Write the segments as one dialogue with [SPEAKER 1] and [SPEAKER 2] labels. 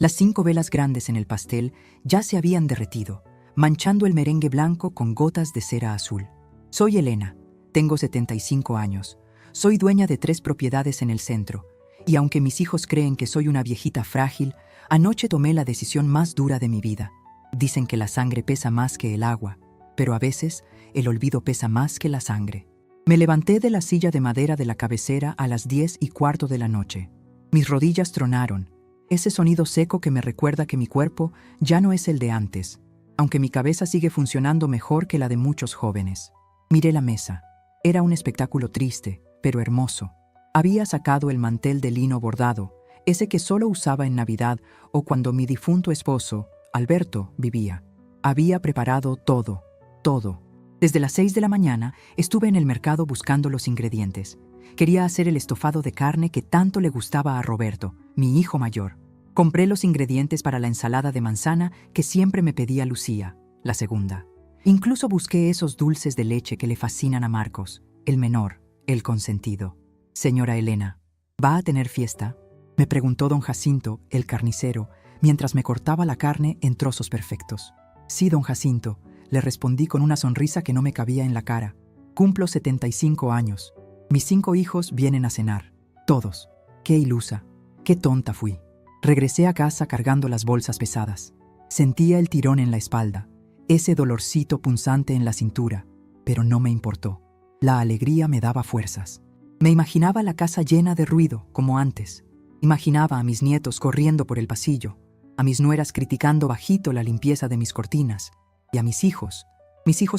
[SPEAKER 1] Las 5 velas grandes en el pastel ya se habían derretido, manchando el merengue blanco con gotas de cera azul. Soy Elena, tengo 75 años, soy dueña de 3 propiedades en el centro, y aunque mis hijos creen que soy una viejita frágil, anoche tomé la decisión más dura de mi vida. Dicen que la sangre pesa más que el agua, pero a veces el olvido pesa más que la sangre. Me levanté de la silla de madera de la cabecera a las 10:15 de la noche. Mis rodillas tronaron, ese sonido seco que me recuerda que mi cuerpo ya no es el de antes, aunque mi cabeza sigue funcionando mejor que la de muchos jóvenes. Miré la mesa. Era un espectáculo triste, pero hermoso. Había sacado el mantel de lino bordado, ese que solo usaba en Navidad o cuando mi difunto esposo, Alberto, vivía. Había preparado todo, todo. Desde las 6 de la mañana estuve en el mercado buscando los ingredientes. Quería hacer el estofado de carne que tanto le gustaba a Roberto, mi hijo mayor. Compré los ingredientes para la ensalada de manzana que siempre me pedía Lucía, la segunda. Incluso busqué esos dulces de leche que le fascinan a Marcos, el menor, el consentido. Señora Elena, ¿va a tener fiesta?, me preguntó don Jacinto, el carnicero, mientras me cortaba la carne en trozos perfectos. Sí, don Jacinto, le respondí con una sonrisa que no me cabía en la cara. Cumplo 75 años. Mis 5 hijos vienen a cenar. Todos. Qué ilusa, qué tonta fui. Regresé a casa cargando las bolsas pesadas. Sentía el tirón en la espalda, ese dolorcito punzante en la cintura, pero no me importó. La alegría me daba fuerzas. Me imaginaba la casa llena de ruido, como antes. Imaginaba a mis nietos corriendo por el pasillo, a mis nueras criticando bajito la limpieza de mis cortinas, y a mis hijos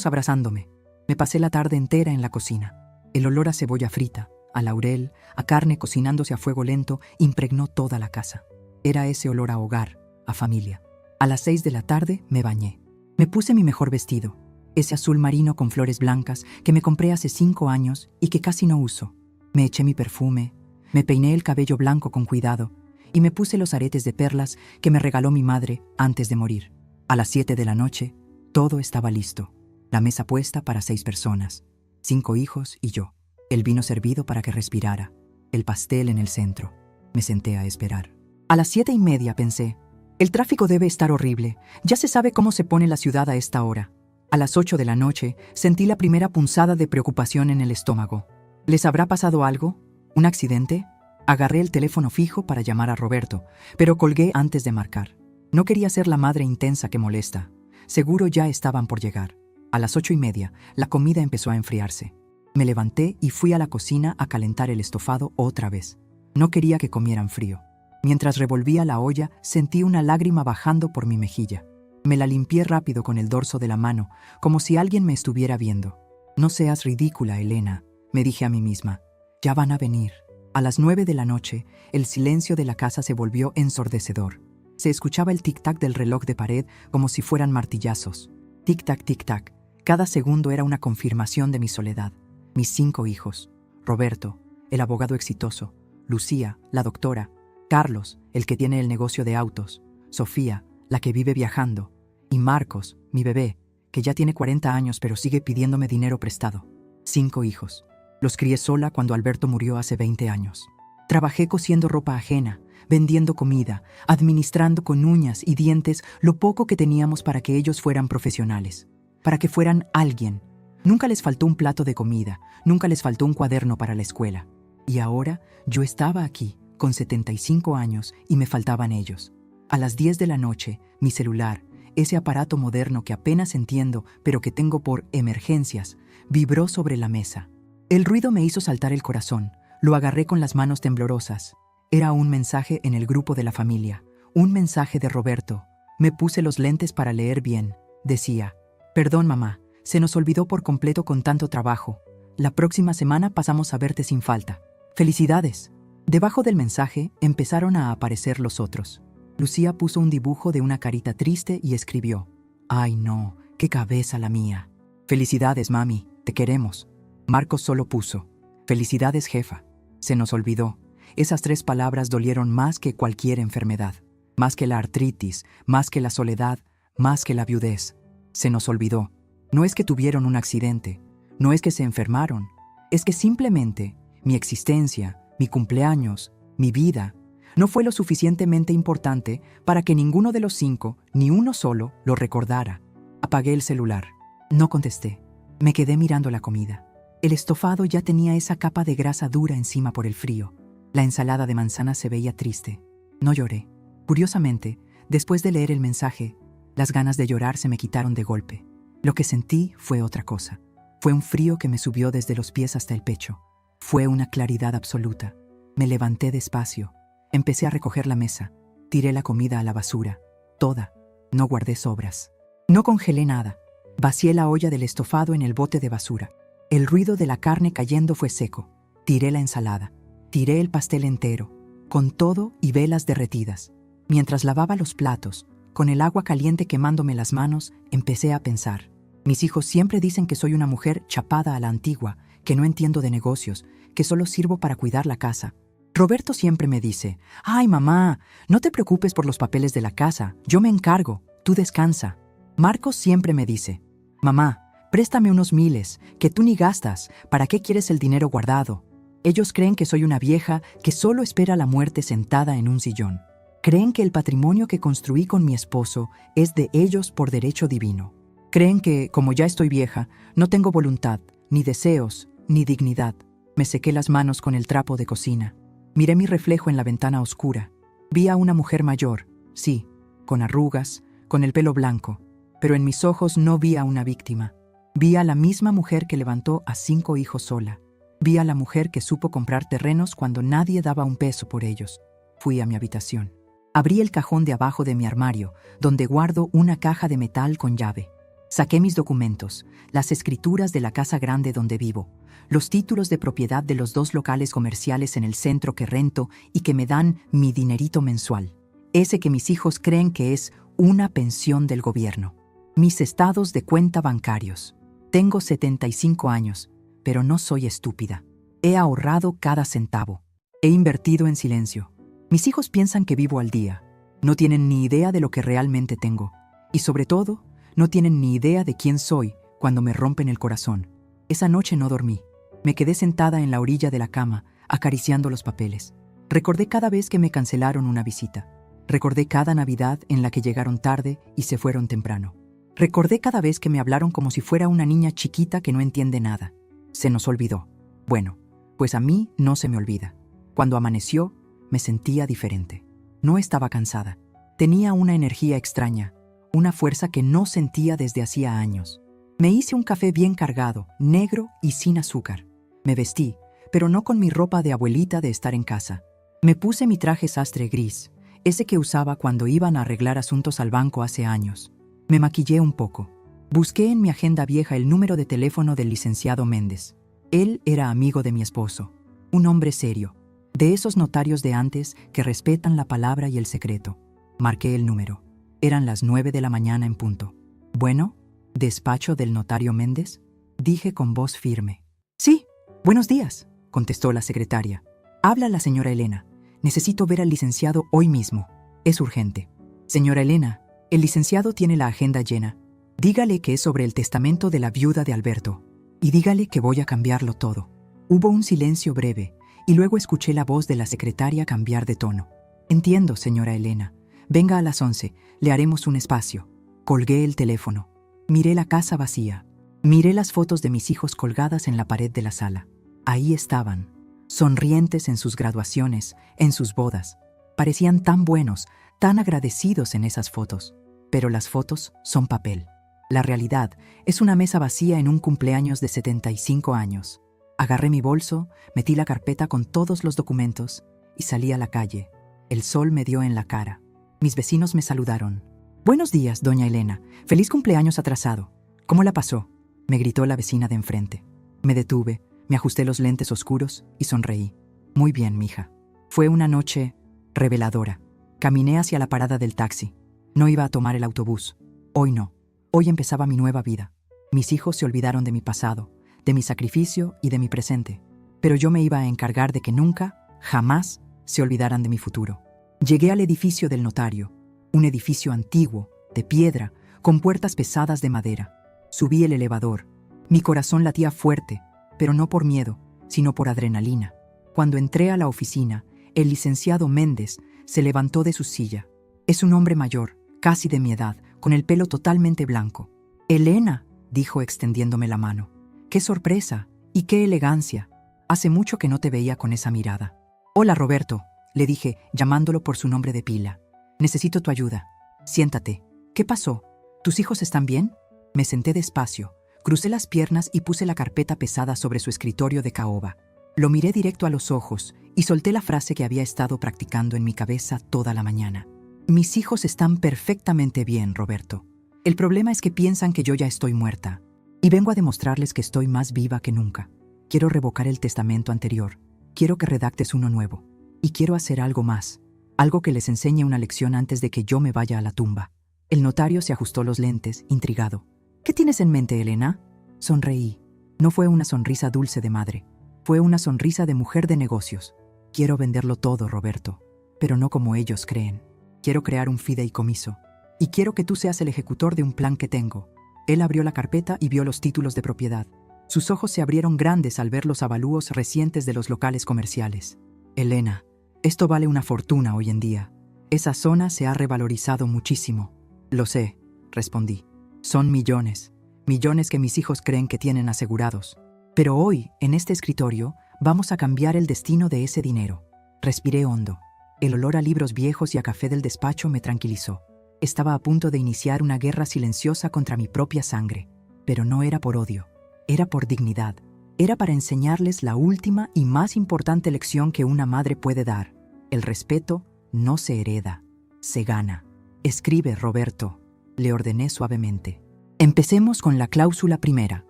[SPEAKER 1] abrazándome. Me pasé la tarde entera en la cocina. El olor a cebolla frita, a laurel, a carne cocinándose a fuego lento, impregnó toda la casa. Era ese olor a hogar, a familia. A las 6 de la tarde me bañé. Me puse mi mejor vestido, ese azul marino con flores blancas que me compré hace 5 años y que casi no uso. Me eché mi perfume, me peiné el cabello blanco con cuidado y me puse los aretes de perlas que me regaló mi madre antes de morir. A las 7 de la noche, todo estaba listo. La mesa puesta para 6 personas, 5 hijos y yo. El vino servido para que respirara, el pastel en el centro. Me senté a esperar. A las 7:30 pensé, el tráfico debe estar horrible, ya se sabe cómo se pone la ciudad a esta hora. A las 8 de la noche sentí la primera punzada de preocupación en el estómago. ¿Les habrá pasado algo? ¿Un accidente? Agarré el teléfono fijo para llamar a Roberto, pero colgué antes de marcar. No quería ser la madre intensa que molesta. Seguro ya estaban por llegar. A las 8:30, la comida empezó a enfriarse. Me levanté y fui a la cocina a calentar el estofado otra vez. No quería que comieran frío. Mientras revolvía la olla, sentí una lágrima bajando por mi mejilla. Me la limpié rápido con el dorso de la mano, como si alguien me estuviera viendo. No seas ridícula, Elena, me dije a mí misma. Ya van a venir. A las 9 de la noche, el silencio de la casa se volvió ensordecedor. Se escuchaba el tic-tac del reloj de pared como si fueran martillazos. Tic-tac, tic-tac. Cada segundo era una confirmación de mi soledad. Mis 5 hijos. Roberto, el abogado exitoso. Lucía, la doctora. Carlos, el que tiene el negocio de autos. Sofía, la que vive viajando. Y Marcos, mi bebé, que ya tiene 40 años pero sigue pidiéndome dinero prestado. 5 hijos. Los crié sola cuando Alberto murió hace 20 años. Trabajé cosiendo ropa ajena, vendiendo comida, administrando con uñas y dientes lo poco que teníamos para que ellos fueran profesionales, para que fueran alguien. Nunca les faltó un plato de comida, nunca les faltó un cuaderno para la escuela. Y ahora yo estaba aquí, con 75 años, y me faltaban ellos. A las 10 de la noche, mi celular, ese aparato moderno que apenas entiendo, pero que tengo por emergencias, vibró sobre la mesa. El ruido me hizo saltar el corazón. Lo agarré con las manos temblorosas. Era un mensaje en el grupo de la familia. Un mensaje de Roberto. Me puse los lentes para leer bien. Decía, perdón mamá, se nos olvidó por completo con tanto trabajo. La próxima semana pasamos a verte sin falta. ¡Felicidades! Debajo del mensaje empezaron a aparecer los otros. Lucía puso un dibujo de una carita triste y escribió, ¡ay no! ¡Qué cabeza la mía! ¡Felicidades, mami! ¡Te queremos! Marcos solo puso, ¡felicidades, jefa! Se nos olvidó. Esas 3 palabras dolieron más que cualquier enfermedad, más que la artritis, más que la soledad, más que la viudez. Se nos olvidó. No es que tuvieron un accidente, no es que se enfermaron, es que simplemente mi existencia, mi cumpleaños, mi vida, No fue lo suficientemente importante para que ninguno de los 5, ni uno solo, lo recordara. Apagué el celular. No contesté. Me quedé mirando la comida. El estofado ya tenía esa capa de grasa dura encima por el frío. La ensalada de manzana se veía triste. No lloré. Curiosamente, después de leer el mensaje, las ganas de llorar se me quitaron de golpe. Lo que sentí fue otra cosa. Fue un frío que me subió desde los pies hasta el pecho. Fue una claridad absoluta. Me levanté despacio. Empecé a recoger la mesa. Tiré la comida a la basura. Toda. No guardé sobras. No congelé nada. Vacié la olla del estofado en el bote de basura. El ruido de la carne cayendo fue seco. Tiré la ensalada. Tiré el pastel entero, con todo y velas derretidas. Mientras lavaba los platos, con el agua caliente quemándome las manos, empecé a pensar. Mis hijos siempre dicen que soy una mujer chapada a la antigua, que no entiendo de negocios, que solo sirvo para cuidar la casa. Roberto siempre me dice, «Ay, mamá, no te preocupes por los papeles de la casa, yo me encargo, tú descansa». Marcos siempre me dice, «Mamá, préstame unos miles, que tú ni gastas, ¿para qué quieres el dinero guardado?» Ellos creen que soy una vieja que solo espera la muerte sentada en un sillón. Creen que el patrimonio que construí con mi esposo es de ellos por derecho divino. Creen que, como ya estoy vieja, no tengo voluntad, ni deseos, ni dignidad. Me sequé las manos con el trapo de cocina. Miré mi reflejo en la ventana oscura. Vi a una mujer mayor, sí, con arrugas, con el pelo blanco, pero en mis ojos no vi a una víctima. Vi a la misma mujer que levantó a 5 hijos sola. Vi a la mujer que supo comprar terrenos cuando nadie daba un peso por ellos. Fui a mi habitación. Abrí el cajón de abajo de mi armario, donde guardo una caja de metal con llave. Saqué mis documentos, las escrituras de la casa grande donde vivo, los títulos de propiedad de los 2 locales comerciales en el centro que rento y que me dan mi dinerito mensual. Ese que mis hijos creen que es una pensión del gobierno. Mis estados de cuenta bancarios. Tengo 75 años. Pero no soy estúpida. He ahorrado cada centavo. He invertido en silencio. Mis hijos piensan que vivo al día. No tienen ni idea de lo que realmente tengo. Y sobre todo, no tienen ni idea de quién soy cuando me rompen el corazón. Esa noche no dormí. Me quedé sentada en la orilla de la cama, acariciando los papeles. Recordé cada vez que me cancelaron una visita. Recordé cada Navidad en la que llegaron tarde y se fueron temprano. Recordé cada vez que me hablaron como si fuera una niña chiquita que no entiende nada. Se nos olvidó. Bueno, pues a mí no se me olvida. Cuando amaneció, me sentía diferente. No estaba cansada. Tenía una energía extraña, una fuerza que no sentía desde hacía años. Me hice un café bien cargado, negro y sin azúcar. Me vestí, pero no con mi ropa de abuelita de estar en casa. Me puse mi traje sastre gris, ese que usaba cuando iban a arreglar asuntos al banco hace años. Me maquillé un poco. Busqué en mi agenda vieja el número de teléfono del licenciado Méndez. Él era amigo de mi esposo, un hombre serio, de esos notarios de antes que respetan la palabra y el secreto. Marqué el número. Eran las 9 de la mañana en punto. «Bueno, ¿despacho del notario Méndez?», dije con voz firme. «Sí, buenos días», contestó la secretaria. «Habla la señora Elena. Necesito ver al licenciado hoy mismo. Es urgente». «Señora Elena, el licenciado tiene la agenda llena. Dígale que es sobre el testamento de la viuda de Alberto. Y dígale que voy a cambiarlo todo». Hubo un silencio breve, y luego escuché la voz de la secretaria cambiar de tono. «Entiendo, señora Elena. Venga a las 11, le haremos un espacio». Colgué el teléfono. Miré la casa vacía. Miré las fotos de mis hijos colgadas en la pared de la sala. Ahí estaban, sonrientes en sus graduaciones, en sus bodas. Parecían tan buenos, tan agradecidos en esas fotos. Pero las fotos son papel. La realidad es una mesa vacía en un cumpleaños de 75 años. Agarré mi bolso, metí la carpeta con todos los documentos y salí a la calle. El sol me dio en la cara. Mis vecinos me saludaron. «Buenos días, doña Elena. Feliz cumpleaños atrasado. ¿Cómo la pasó?», me gritó la vecina de enfrente. Me detuve, me ajusté los lentes oscuros y sonreí. «Muy bien, mija». Fue una noche reveladora. Caminé hacia la parada del taxi. No iba a tomar el autobús. Hoy no. Hoy empezaba mi nueva vida. Mis hijos se olvidaron de mi pasado, de mi sacrificio y de mi presente. Pero yo me iba a encargar de que nunca, jamás, se olvidaran de mi futuro. Llegué al edificio del notario, un edificio antiguo, de piedra, con puertas pesadas de madera. Subí el elevador. Mi corazón latía fuerte, pero no por miedo, sino por adrenalina. Cuando entré a la oficina, el licenciado Méndez Se levantó de su silla. Es un hombre mayor, casi de mi edad, con el pelo totalmente blanco. «Elena», dijo extendiéndome la mano. «Qué sorpresa y qué elegancia. Hace mucho que no te veía con esa mirada». «Hola, Roberto», le dije, llamándolo por su nombre de pila. «Necesito tu ayuda. Siéntate. ¿Qué pasó? ¿Tus hijos están bien?» Me senté despacio, crucé las piernas y puse la carpeta pesada sobre su escritorio de caoba. Lo miré directo a los ojos y solté la frase que había estado practicando en mi cabeza toda la mañana. «Mis hijos están perfectamente bien, Roberto. El problema es que piensan que yo ya estoy muerta. Y vengo a demostrarles que estoy más viva que nunca. Quiero revocar el testamento anterior. Quiero que redactes uno nuevo. Y quiero hacer algo más. Algo que les enseñe una lección antes de que yo me vaya a la tumba». El notario se ajustó los lentes, intrigado. «¿Qué tienes en mente, Elena?» Sonreí. No fue una sonrisa dulce de madre. Fue una sonrisa de mujer de negocios. «Quiero venderlo todo, Roberto. Pero no como ellos creen. Quiero crear un fideicomiso. Y quiero que tú seas el ejecutor de un plan que tengo». Él abrió la carpeta y vio los títulos de propiedad. Sus ojos se abrieron grandes al ver los avalúos recientes de los locales comerciales. «Elena, esto vale una fortuna hoy en día. Esa zona se ha revalorizado muchísimo». «Lo sé», respondí. «Son millones. Millones que mis hijos creen que tienen asegurados. Pero hoy, en este escritorio, vamos a cambiar el destino de ese dinero». Respiré hondo. El olor a libros viejos y a café del despacho me tranquilizó. Estaba a punto de iniciar una guerra silenciosa contra mi propia sangre. Pero no era por odio. Era por dignidad. Era para enseñarles la última y más importante lección que una madre puede dar. El respeto no se hereda, se gana. «Escribe, Roberto», le ordené suavemente. Empecemos con la cláusula primera.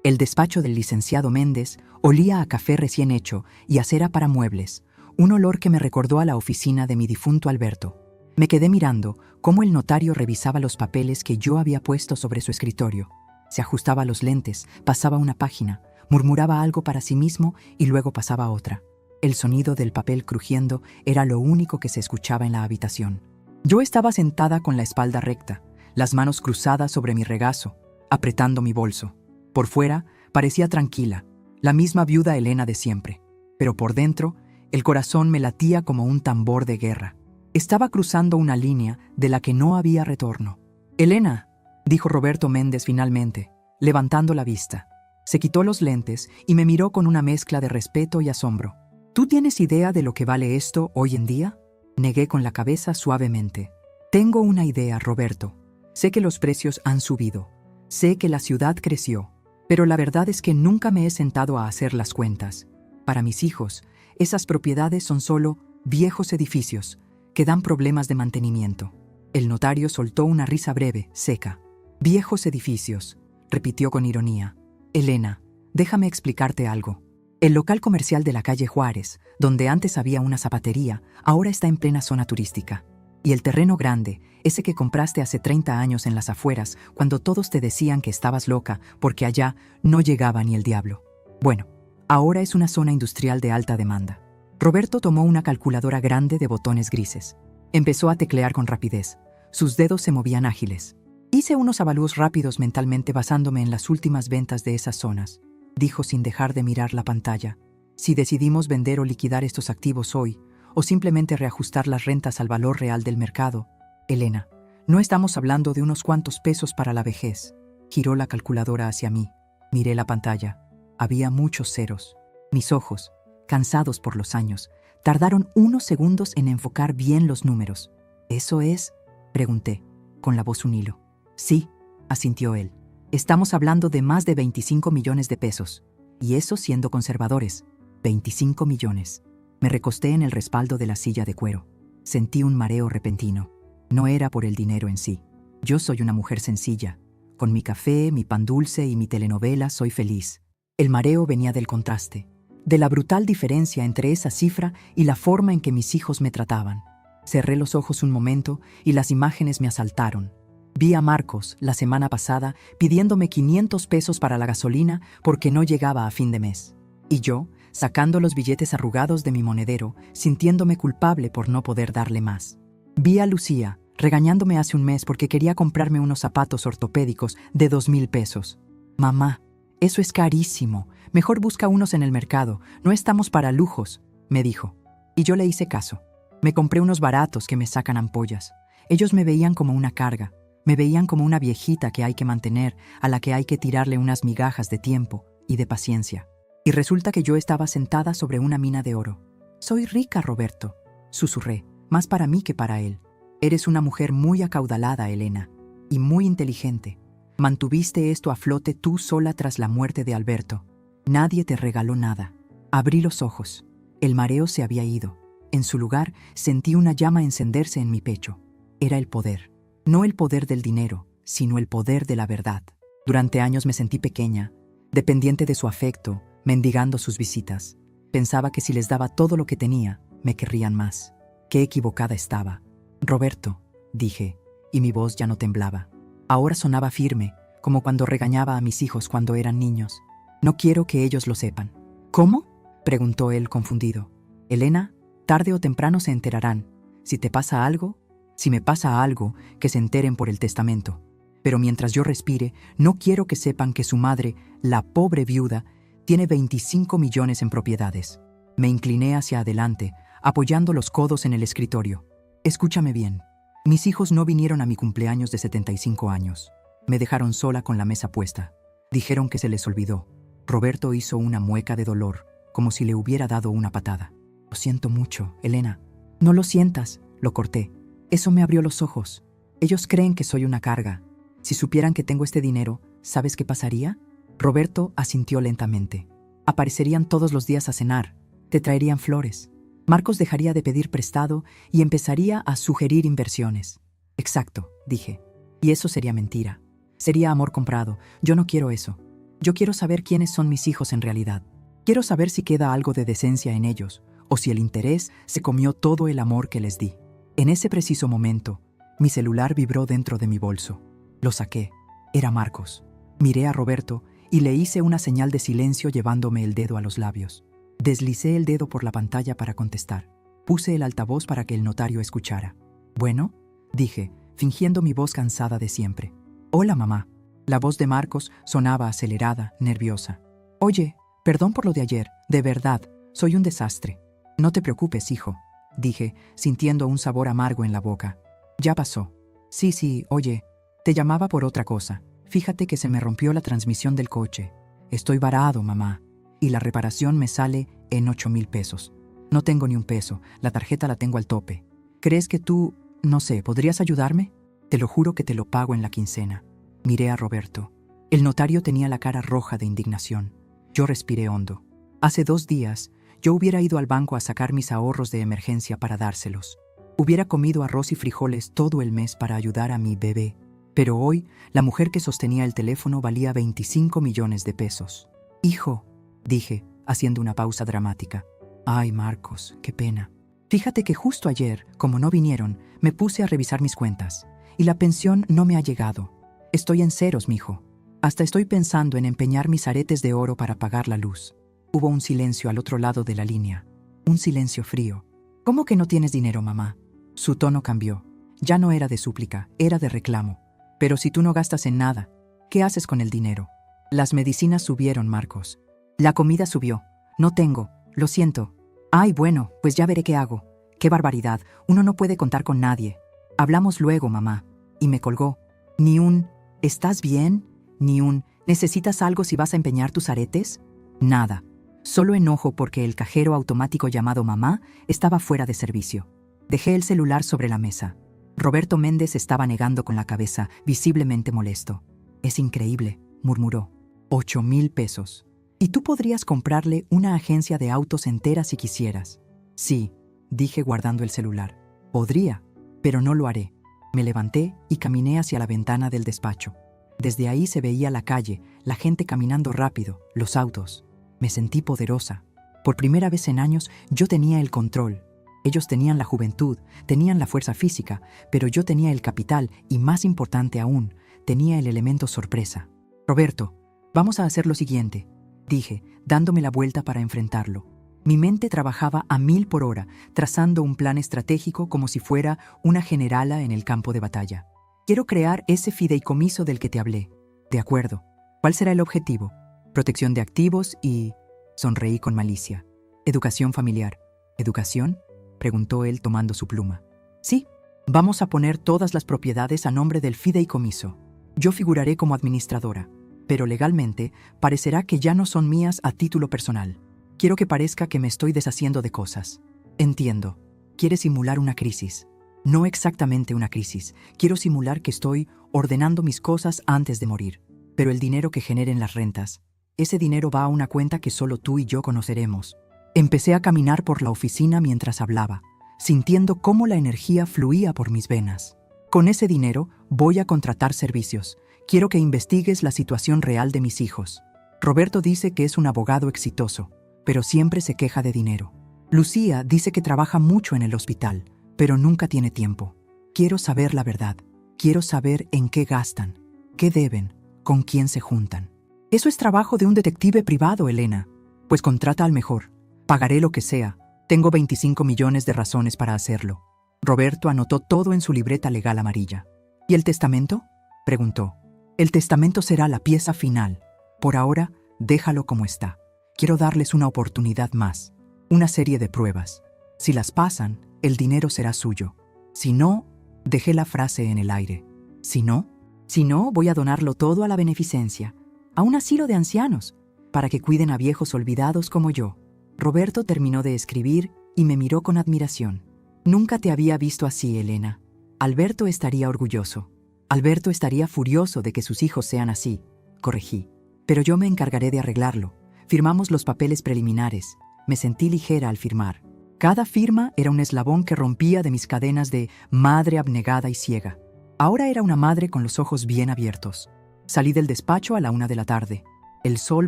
[SPEAKER 1] El despacho del licenciado Méndez olía a café recién hecho y a cera para muebles, un olor que me recordó a la oficina de mi difunto Alberto. Me quedé mirando cómo el notario revisaba los papeles que yo había puesto sobre su escritorio. Se ajustaba los lentes, pasaba una página, murmuraba algo para sí mismo y luego pasaba a otra. El sonido del papel crujiendo era lo único que se escuchaba en la habitación. Yo estaba sentada con la espalda recta, las manos cruzadas sobre mi regazo, apretando mi bolso. Por fuera, parecía tranquila, la misma viuda Elena de siempre. Pero por dentro, el corazón me latía como un tambor de guerra. Estaba cruzando una línea de la que no había retorno. «Elena», dijo Roberto Méndez finalmente, levantando la vista. Se quitó los lentes y me miró con una mezcla de respeto y asombro. «¿Tú tienes idea de lo que vale esto hoy en día?». Negué con la cabeza suavemente. «Tengo una idea, Roberto. Sé que los precios han subido. Sé que la ciudad creció. Pero la verdad es que nunca me he sentado a hacer las cuentas. Para mis hijos, esas propiedades son solo viejos edificios que dan problemas de mantenimiento». El notario soltó una risa breve, seca. «Viejos edificios», repitió con ironía. «Elena, déjame explicarte algo. El local comercial de la calle Juárez, donde antes había una zapatería, ahora está en plena zona turística. Y el terreno grande, ese que compraste hace 30 años en las afueras, cuando todos te decían que estabas loca porque allá no llegaba ni el diablo. Bueno, ahora es una zona industrial de alta demanda». Roberto tomó una calculadora grande de botones grises. Empezó a teclear con rapidez. Sus dedos se movían ágiles. «Hice unos avalúos rápidos mentalmente basándome en las últimas ventas de esas zonas», dijo sin dejar de mirar la pantalla. «Si decidimos vender o liquidar estos activos hoy, o simplemente reajustar las rentas al valor real del mercado, Elena, no estamos hablando de unos cuantos pesos para la vejez». Giró la calculadora hacia mí. Miré la pantalla. Había muchos ceros. Mis ojos, cansados por los años, tardaron unos segundos en enfocar bien los números. «¿Eso es?», pregunté, con la voz un hilo. «Sí», asintió él. «Estamos hablando de más de 25 millones de pesos. Y eso siendo conservadores. 25 millones. Me recosté en el respaldo de la silla de cuero. Sentí un mareo repentino. No era por el dinero en sí. Yo soy una mujer sencilla. Con mi café, mi pan dulce y mi telenovela soy feliz. El mareo venía del contraste, de la brutal diferencia entre esa cifra y la forma en que mis hijos me trataban. Cerré los ojos un momento y las imágenes me asaltaron. Vi a Marcos, la semana pasada, pidiéndome 500 pesos para la gasolina porque no llegaba a fin de mes. Y yo, sacando los billetes arrugados de mi monedero, sintiéndome culpable por no poder darle más. Vi a Lucía, regañándome hace un mes porque quería comprarme unos zapatos ortopédicos de 2,000 pesos. «Mamá, eso es carísimo. Mejor busca unos en el mercado. No estamos para lujos», me dijo. Y yo le hice caso. Me compré unos baratos que me sacan ampollas. Ellos me veían como una carga. Me veían como una viejita que hay que mantener, a la que hay que tirarle unas migajas de tiempo y de paciencia. Y resulta que yo estaba sentada sobre una mina de oro. «Soy rica, Roberto», susurré, más para mí que para él. «Eres una mujer muy acaudalada, Elena, y muy inteligente. Mantuviste esto a flote tú sola tras la muerte de Alberto. Nadie te regaló nada». Abrí los ojos. El mareo se había ido. En su lugar, sentí una llama encenderse en mi pecho. Era el poder. No el poder del dinero, sino el poder de la verdad. Durante años me sentí pequeña, dependiente de su afecto, mendigando sus visitas. Pensaba que si les daba todo lo que tenía, me querrían más. Qué equivocada estaba. «Roberto», dije, y mi voz ya no temblaba. Ahora sonaba firme, como cuando regañaba a mis hijos cuando eran niños. «No quiero que ellos lo sepan». «¿Cómo?», preguntó él confundido. «Elena, tarde o temprano se enterarán. Si te pasa algo, si me pasa algo, que se enteren por el testamento. Pero mientras yo respire, no quiero que sepan que su madre, la pobre viuda, tiene 25 millones en propiedades». Me incliné hacia adelante, apoyando los codos en el escritorio. «Escúchame bien. Mis hijos no vinieron a mi cumpleaños de 75 años. Me dejaron sola con la mesa puesta. Dijeron que se les olvidó». Roberto hizo una mueca de dolor, como si le hubiera dado una patada. «Lo siento mucho, Elena». «No lo sientas», lo corté. «Eso me abrió los ojos. Ellos creen que soy una carga. Si supieran que tengo este dinero, ¿sabes qué pasaría?». Roberto asintió lentamente. «Aparecerían todos los días a cenar. Te traerían flores. Marcos dejaría de pedir prestado y empezaría a sugerir inversiones». «Exacto», dije. «Y eso sería mentira. Sería amor comprado. Yo no quiero eso. Yo quiero saber quiénes son mis hijos en realidad. Quiero saber si queda algo de decencia en ellos, o si el interés se comió todo el amor que les di». En ese preciso momento, mi celular vibró dentro de mi bolso. Lo saqué. Era Marcos. Miré a Roberto y le hice una señal de silencio llevándome el dedo a los labios. Deslicé el dedo por la pantalla para contestar. Puse el altavoz para que el notario escuchara. «Bueno», dije, fingiendo mi voz cansada de siempre. «Hola, mamá». La voz de Marcos sonaba acelerada, nerviosa. «Oye, perdón por lo de ayer. De verdad, soy un desastre». «No te preocupes, hijo», dije, sintiendo un sabor amargo en la boca. «Ya pasó». Sí, oye, te llamaba por otra cosa. Fíjate que se me rompió la transmisión del coche. Estoy varado, mamá, y la reparación me sale en 8,000 pesos. No tengo ni un peso, la tarjeta la tengo al tope. ¿Crees que tú, no sé, podrías ayudarme? Te lo juro que te lo pago en la quincena». Miré a Roberto. El notario tenía la cara roja de indignación. Yo respiré hondo. Hace 2 días, yo hubiera ido al banco a sacar mis ahorros de emergencia para dárselos. Hubiera comido arroz y frijoles todo el mes para ayudar a mi bebé. Pero hoy, la mujer que sostenía el teléfono valía 25 millones de pesos. «Hijo», dije, haciendo una pausa dramática. «Ay, Marcos, qué pena. Fíjate que justo ayer, como no vinieron, me puse a revisar mis cuentas. Y la pensión no me ha llegado. Estoy en ceros, mijo. Hasta estoy pensando en empeñar mis aretes de oro para pagar la luz». Hubo un silencio al otro lado de la línea. Un silencio frío. «¿Cómo que no tienes dinero, mamá?». Su tono cambió. Ya no era de súplica, era de reclamo. «Pero si tú no gastas en nada, ¿qué haces con el dinero?». «Las medicinas subieron, Marcos. La comida subió. No tengo. Lo siento». «Ay, bueno, pues ya veré qué hago». «Qué barbaridad. Uno no puede contar con nadie». «Hablamos luego, mamá». Y me colgó. Ni un «¿estás bien?», ni un «¿necesitas algo si vas a empeñar tus aretes?». Nada. Solo enojo porque el cajero automático llamado mamá estaba fuera de servicio. Dejé el celular sobre la mesa. Roberto Méndez estaba negando con la cabeza, visiblemente molesto. «Es increíble», murmuró. 8,000 pesos. «Y tú podrías comprarle una agencia de autos entera si quisieras». «Sí», dije guardando el celular. «Podría, pero no lo haré». Me levanté y caminé hacia la ventana del despacho. Desde ahí se veía la calle, la gente caminando rápido, los autos. Me sentí poderosa. Por primera vez en años yo tenía el control. Ellos tenían la juventud, tenían la fuerza física, pero yo tenía el capital y, más importante aún, tenía el elemento sorpresa. «Roberto, vamos a hacer lo siguiente», dije, dándome la vuelta para enfrentarlo. Mi mente trabajaba a 1000 por hora, trazando un plan estratégico como si fuera una generala en el campo de batalla. «Quiero crear ese fideicomiso del que te hablé». «De acuerdo. ¿Cuál será el objetivo?». «Protección de activos y...». Sonreí con malicia. «Educación familiar». «¿Educación?». preguntó él tomando su pluma. Sí, vamos a poner todas las propiedades a nombre del fideicomiso. Yo figuraré como administradora, pero legalmente parecerá que ya no son mías a título personal. Quiero que parezca que me estoy deshaciendo de cosas. Entiendo. Quieres simular una crisis. No exactamente una crisis. Quiero simular que estoy ordenando mis cosas antes de morir. Pero el dinero que generen las rentas, ese dinero va a una cuenta que solo tú y yo conoceremos. Empecé a caminar por la oficina mientras hablaba, sintiendo cómo la energía fluía por mis venas. Con ese dinero voy a contratar servicios. Quiero que investigues la situación real de mis hijos. Roberto dice que es un abogado exitoso, pero siempre se queja de dinero. Lucía dice que trabaja mucho en el hospital, pero nunca tiene tiempo. Quiero saber la verdad. Quiero saber en qué gastan, qué deben, con quién se juntan. Eso es trabajo de un detective privado, Elena. Pues contrata al mejor. Pagaré lo que sea. Tengo 25 millones de razones para hacerlo. Roberto anotó todo en su libreta legal amarilla. ¿Y el testamento?, preguntó. El testamento será la pieza final. Por ahora, déjalo como está. Quiero darles una oportunidad más. Una serie de pruebas. Si las pasan, el dinero será suyo. Si no, dejé la frase en el aire. Si no, voy a donarlo todo a la beneficencia, a un asilo de ancianos, para que cuiden a viejos olvidados como yo. Roberto terminó de escribir y me miró con admiración. Nunca te había visto así, Elena. Alberto estaría orgulloso. Alberto estaría furioso de que sus hijos sean así, corregí. Pero yo me encargaré de arreglarlo. Firmamos los papeles preliminares. Me sentí ligera al firmar. Cada firma era un eslabón que rompía de mis cadenas de madre abnegada y ciega. Ahora era una madre con los ojos bien abiertos. Salí del despacho a la 1 de la tarde. El sol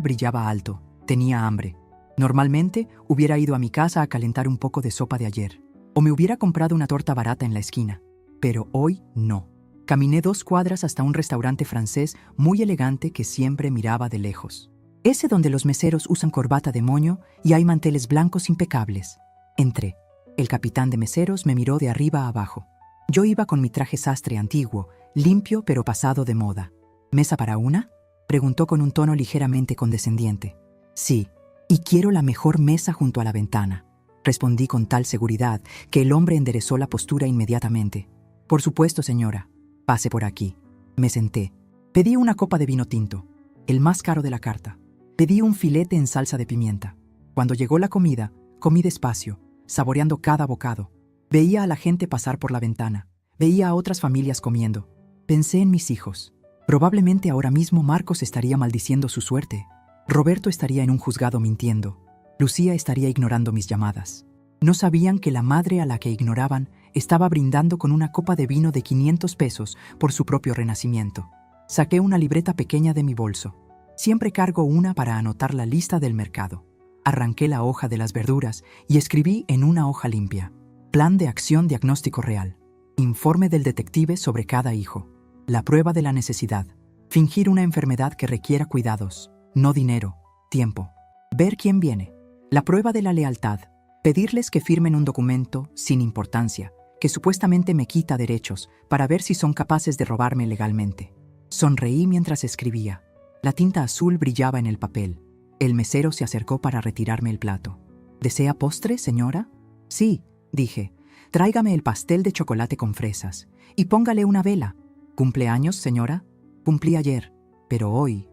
[SPEAKER 1] brillaba alto. Tenía hambre. Normalmente hubiera ido a mi casa a calentar un poco de sopa de ayer. O me hubiera comprado una torta barata en la esquina. Pero hoy no. Caminé 2 cuadras hasta un restaurante francés muy elegante que siempre miraba de lejos. Ese donde los meseros usan corbata de moño y hay manteles blancos impecables. Entré. El capitán de meseros me miró de arriba a abajo. Yo iba con mi traje sastre antiguo, limpio pero pasado de moda. ¿Mesa para una?, preguntó con un tono ligeramente condescendiente. Sí, y quiero la mejor mesa junto a la ventana, respondí con tal seguridad que el hombre enderezó la postura inmediatamente. Por supuesto, señora. Pase por aquí. Me senté. Pedí una copa de vino tinto, el más caro de la carta. Pedí un filete en salsa de pimienta. Cuando llegó la comida, comí despacio, saboreando cada bocado. Veía a la gente pasar por la ventana. Veía a otras familias comiendo. Pensé en mis hijos. Probablemente ahora mismo Marcos estaría maldiciendo su suerte. Roberto estaría en un juzgado mintiendo. Lucía estaría ignorando mis llamadas. No sabían que la madre a la que ignoraban estaba brindando con una copa de vino de 500 pesos por su propio renacimiento. Saqué una libreta pequeña de mi bolso. Siempre cargo una para anotar la lista del mercado. Arranqué la hoja de las verduras y escribí en una hoja limpia: Plan de acción diagnóstico real. Informe del detective sobre cada hijo. La prueba de la necesidad. Fingir una enfermedad que requiera cuidados. No dinero, tiempo. Ver quién viene. La prueba de la lealtad. Pedirles que firmen un documento sin importancia, que supuestamente me quita derechos, para ver si son capaces de robarme legalmente. Sonreí mientras escribía. La tinta azul brillaba en el papel. El mesero se acercó para retirarme el plato. ¿Desea postre, señora? Sí, dije. Tráigame el pastel de chocolate con fresas. Y póngale una vela. ¿Cumpleaños, señora? Cumplí ayer, pero hoy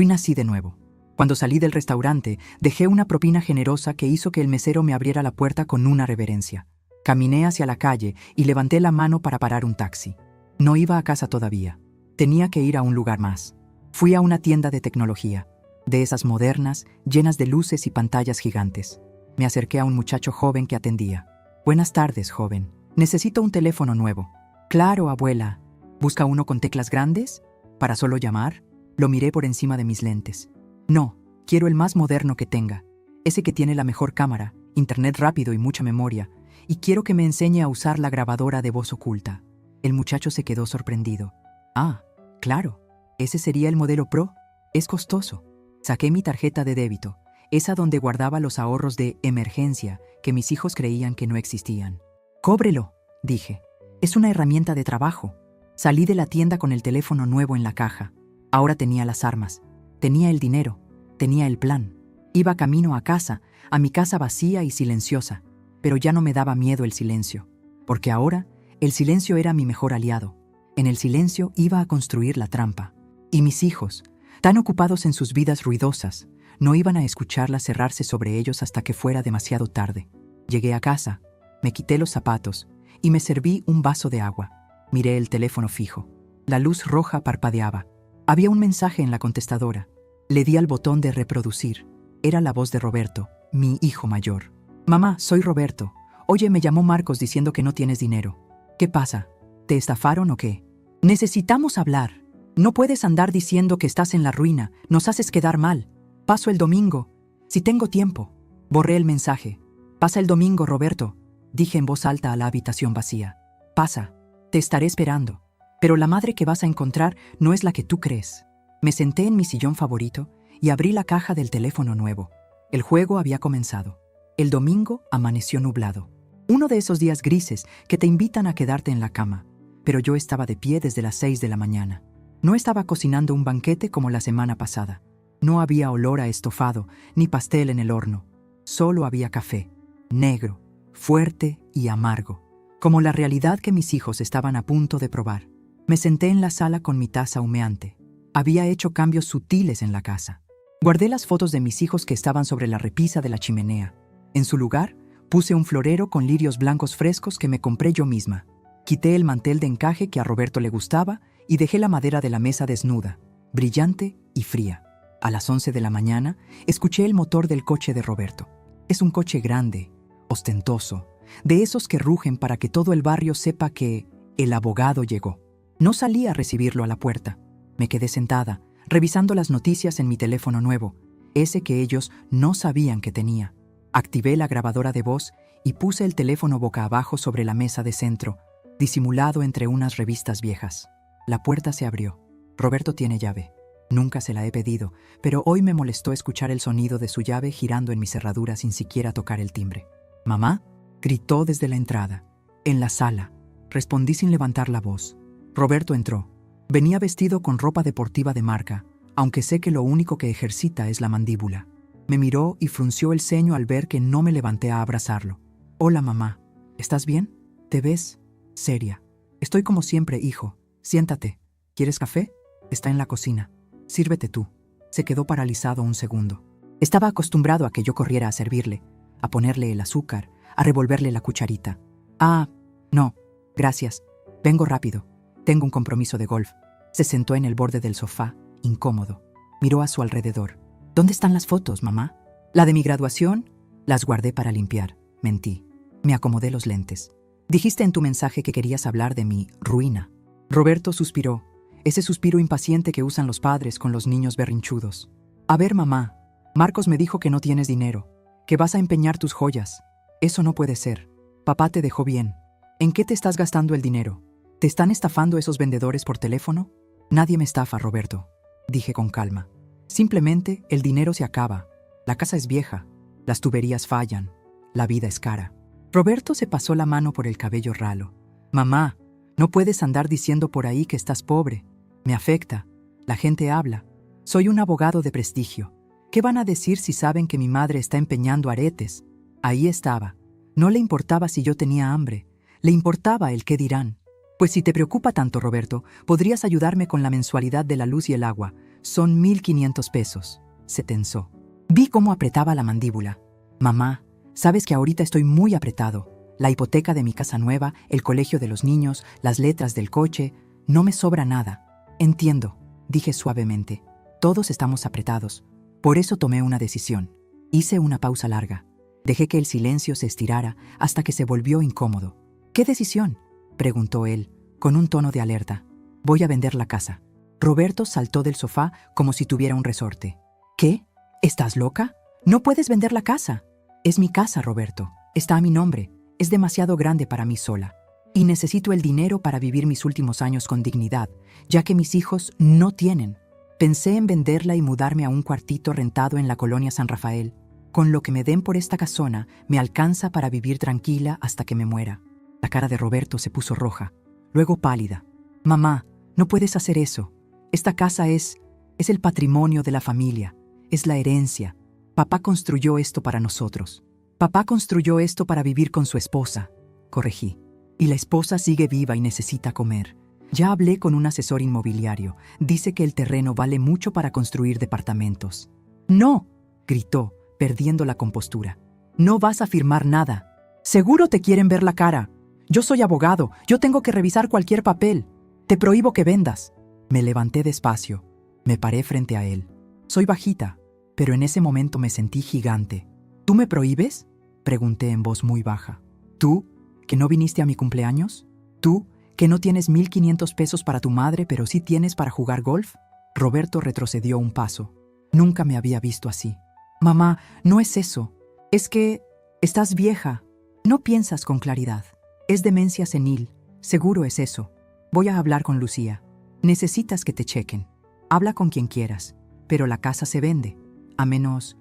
[SPEAKER 1] nací de nuevo. Cuando salí del restaurante, dejé una propina generosa que hizo que el mesero me abriera la puerta con una reverencia. Caminé hacia la calle y levanté la mano para parar un taxi. No iba a casa todavía. Tenía que ir a un lugar más. Fui a una tienda de tecnología, de esas modernas, llenas de luces y pantallas gigantes. Me acerqué a un muchacho joven que atendía. Buenas tardes, joven. Necesito un teléfono nuevo. Claro, abuela. ¿Busca uno con teclas grandes? ¿Para solo llamar? Lo miré por encima de mis lentes. No, quiero el más moderno que tenga. Ese que tiene la mejor cámara, internet rápido y mucha memoria. Y quiero que me enseñe a usar la grabadora de voz oculta. El muchacho se quedó sorprendido. Ah, claro. Ese sería el modelo Pro. Es costoso. Saqué mi tarjeta de débito, esa donde guardaba los ahorros de emergencia que mis hijos creían que no existían. Cóbrelo, dije. Es una herramienta de trabajo. Salí de la tienda con el teléfono nuevo en la caja. Ahora tenía las armas. Tenía el dinero. Tenía el plan. Iba camino a casa, a mi casa vacía y silenciosa. pero ya no me daba miedo el silencio, porque ahora el silencio era mi mejor aliado. En el silencio iba a construir la trampa. Y mis hijos, tan ocupados en sus vidas ruidosas, no iban a escucharla cerrarse sobre ellos hasta que fuera demasiado tarde. Llegué a casa, me quité los zapatos y me serví un vaso de agua. Miré el teléfono fijo. La luz roja parpadeaba. Había un mensaje en la contestadora. Le di al botón de reproducir. Era la voz de Roberto, mi hijo mayor. «Mamá, soy Roberto. Oye, me llamó Marcos diciendo que no tienes dinero. ¿Qué pasa? ¿Te estafaron o qué? Necesitamos hablar. No puedes andar diciendo que estás en la ruina. Nos haces quedar mal. Paso el domingo. Si tengo tiempo». Borré el mensaje. «Pasa el domingo, Roberto», dije en voz alta a la habitación vacía. «Pasa. Te estaré esperando. Pero la madre que vas a encontrar no es la que tú crees». Me senté en mi sillón favorito y abrí la caja del teléfono nuevo. El juego había comenzado. El domingo amaneció nublado. Uno de esos días grises que te invitan a quedarte en la cama. Pero yo estaba de pie desde las 6 de la mañana. No estaba cocinando un banquete como la semana pasada. No había olor a estofado ni pastel en el horno. Solo había café, negro, fuerte y amargo, como la realidad que mis hijos estaban a punto de probar. Me senté en la sala con mi taza humeante. Había hecho cambios sutiles en la casa. Guardé las fotos de mis hijos que estaban sobre la repisa de la chimenea. En su lugar, puse un florero con lirios blancos frescos que me compré yo misma. Quité el mantel de encaje que a Roberto le gustaba y dejé la madera de la mesa desnuda, brillante y fría. A las 11 de la mañana, escuché el motor del coche de Roberto. Es un coche grande, ostentoso, de esos que rugen para que todo el barrio sepa que el abogado llegó. No salí a recibirlo a la puerta. Me quedé sentada, revisando las noticias en mi teléfono nuevo, ese que ellos no sabían que tenía. Activé la grabadora de voz y puse el teléfono boca abajo sobre la mesa de centro, disimulado entre unas revistas viejas. La puerta se abrió. Roberto tiene llave. Nunca se la he pedido, pero hoy me molestó escuchar el sonido de su llave girando en mi cerradura sin siquiera tocar el timbre. «¿Mamá?», gritó desde la entrada. «En la sala», respondí sin levantar la voz. Roberto entró. Venía vestido con ropa deportiva de marca, aunque sé que lo único que ejercita es la mandíbula. Me miró y frunció el ceño al ver que no me levanté a abrazarlo. «Hola, mamá. ¿Estás bien? Te ves seria». «Estoy como siempre, hijo. Siéntate. ¿Quieres café? Está en la cocina. Sírvete tú». Se quedó paralizado un segundo. Estaba acostumbrado a que yo corriera a servirle, a ponerle el azúcar, a revolverle la cucharita. «Ah, no, gracias. Vengo rápido. Tengo un compromiso de golf». Se sentó en el borde del sofá, incómodo. Miró a su alrededor. «¿Dónde están las fotos, mamá?» «La de mi graduación?» «Las guardé para limpiar». Mentí. Me acomodé los lentes. «Dijiste en tu mensaje que querías hablar de mi ruina». Roberto suspiró, ese suspiro impaciente que usan los padres con los niños berrinchudos. «A ver, mamá, Marcos me dijo que no tienes dinero, que vas a empeñar tus joyas. Eso no puede ser. Papá te dejó bien. ¿En qué te estás gastando el dinero? ¿Te están estafando esos vendedores por teléfono?» «Nadie me estafa, Roberto», dije con calma. «Simplemente el dinero se acaba. La casa es vieja. Las tuberías fallan. La vida es cara». Roberto se pasó la mano por el cabello ralo. «Mamá, no puedes andar diciendo por ahí que estás pobre. Me afecta. La gente habla. Soy un abogado de prestigio. ¿Qué van a decir si saben que mi madre está empeñando aretes?» Ahí estaba. No le importaba si yo tenía hambre. Le importaba el qué dirán. «Pues si te preocupa tanto, Roberto, podrías ayudarme con la mensualidad de la luz y el agua. Son 1,500 pesos». Se tensó. Vi cómo apretaba la mandíbula. «Mamá, sabes que ahorita estoy muy apretado. La hipoteca de mi casa nueva, el colegio de los niños, las letras del coche. No me sobra nada». «Entiendo», dije suavemente. «Todos estamos apretados. Por eso tomé una decisión». Hice una pausa larga. Dejé que el silencio se estirara hasta que se volvió incómodo. «¿Qué decisión?», preguntó él, con un tono de alerta. «Voy a vender la casa». Roberto saltó del sofá como si tuviera un resorte. «¿Qué? ¿Estás loca? No puedes vender la casa». «Es mi casa, Roberto. Está a mi nombre. Es demasiado grande para mí sola. Y necesito el dinero para vivir mis últimos años con dignidad, ya que mis hijos no tienen». Pensé en venderla y mudarme a un cuartito rentado en la colonia San Rafael. Con lo que me den por esta casona, me alcanza para vivir tranquila hasta que me muera. La cara de Roberto se puso roja, luego pálida. «Mamá, no puedes hacer eso. Esta casa es el patrimonio de la familia, es la herencia. Papá construyó esto para nosotros». Papá construyó esto para vivir con su esposa, corregí. Y la esposa sigue viva y necesita comer. Ya hablé con un asesor inmobiliario. Dice que el terreno vale mucho para construir departamentos. ¡No!, gritó, perdiendo la compostura. No vas a firmar nada. Seguro te quieren ver la cara. Yo soy abogado, yo tengo que revisar cualquier papel. Te prohíbo que vendas. Me levanté despacio. Me paré frente a él. Soy bajita, pero en ese momento me sentí gigante. ¿Tú me prohíbes?, pregunté en voz muy baja. ¿Tú, que no viniste a mi cumpleaños? ¿Tú, que no tienes 1,500 pesos para tu madre, pero sí tienes para jugar golf? Roberto retrocedió un paso. Nunca me había visto así. Mamá, no es eso. Es que estás vieja. No piensas con claridad. Es demencia senil. Seguro es eso. Voy a hablar con Lucía. Necesitas que te chequen. Habla con quien quieras. Pero la casa se vende. ¿A menos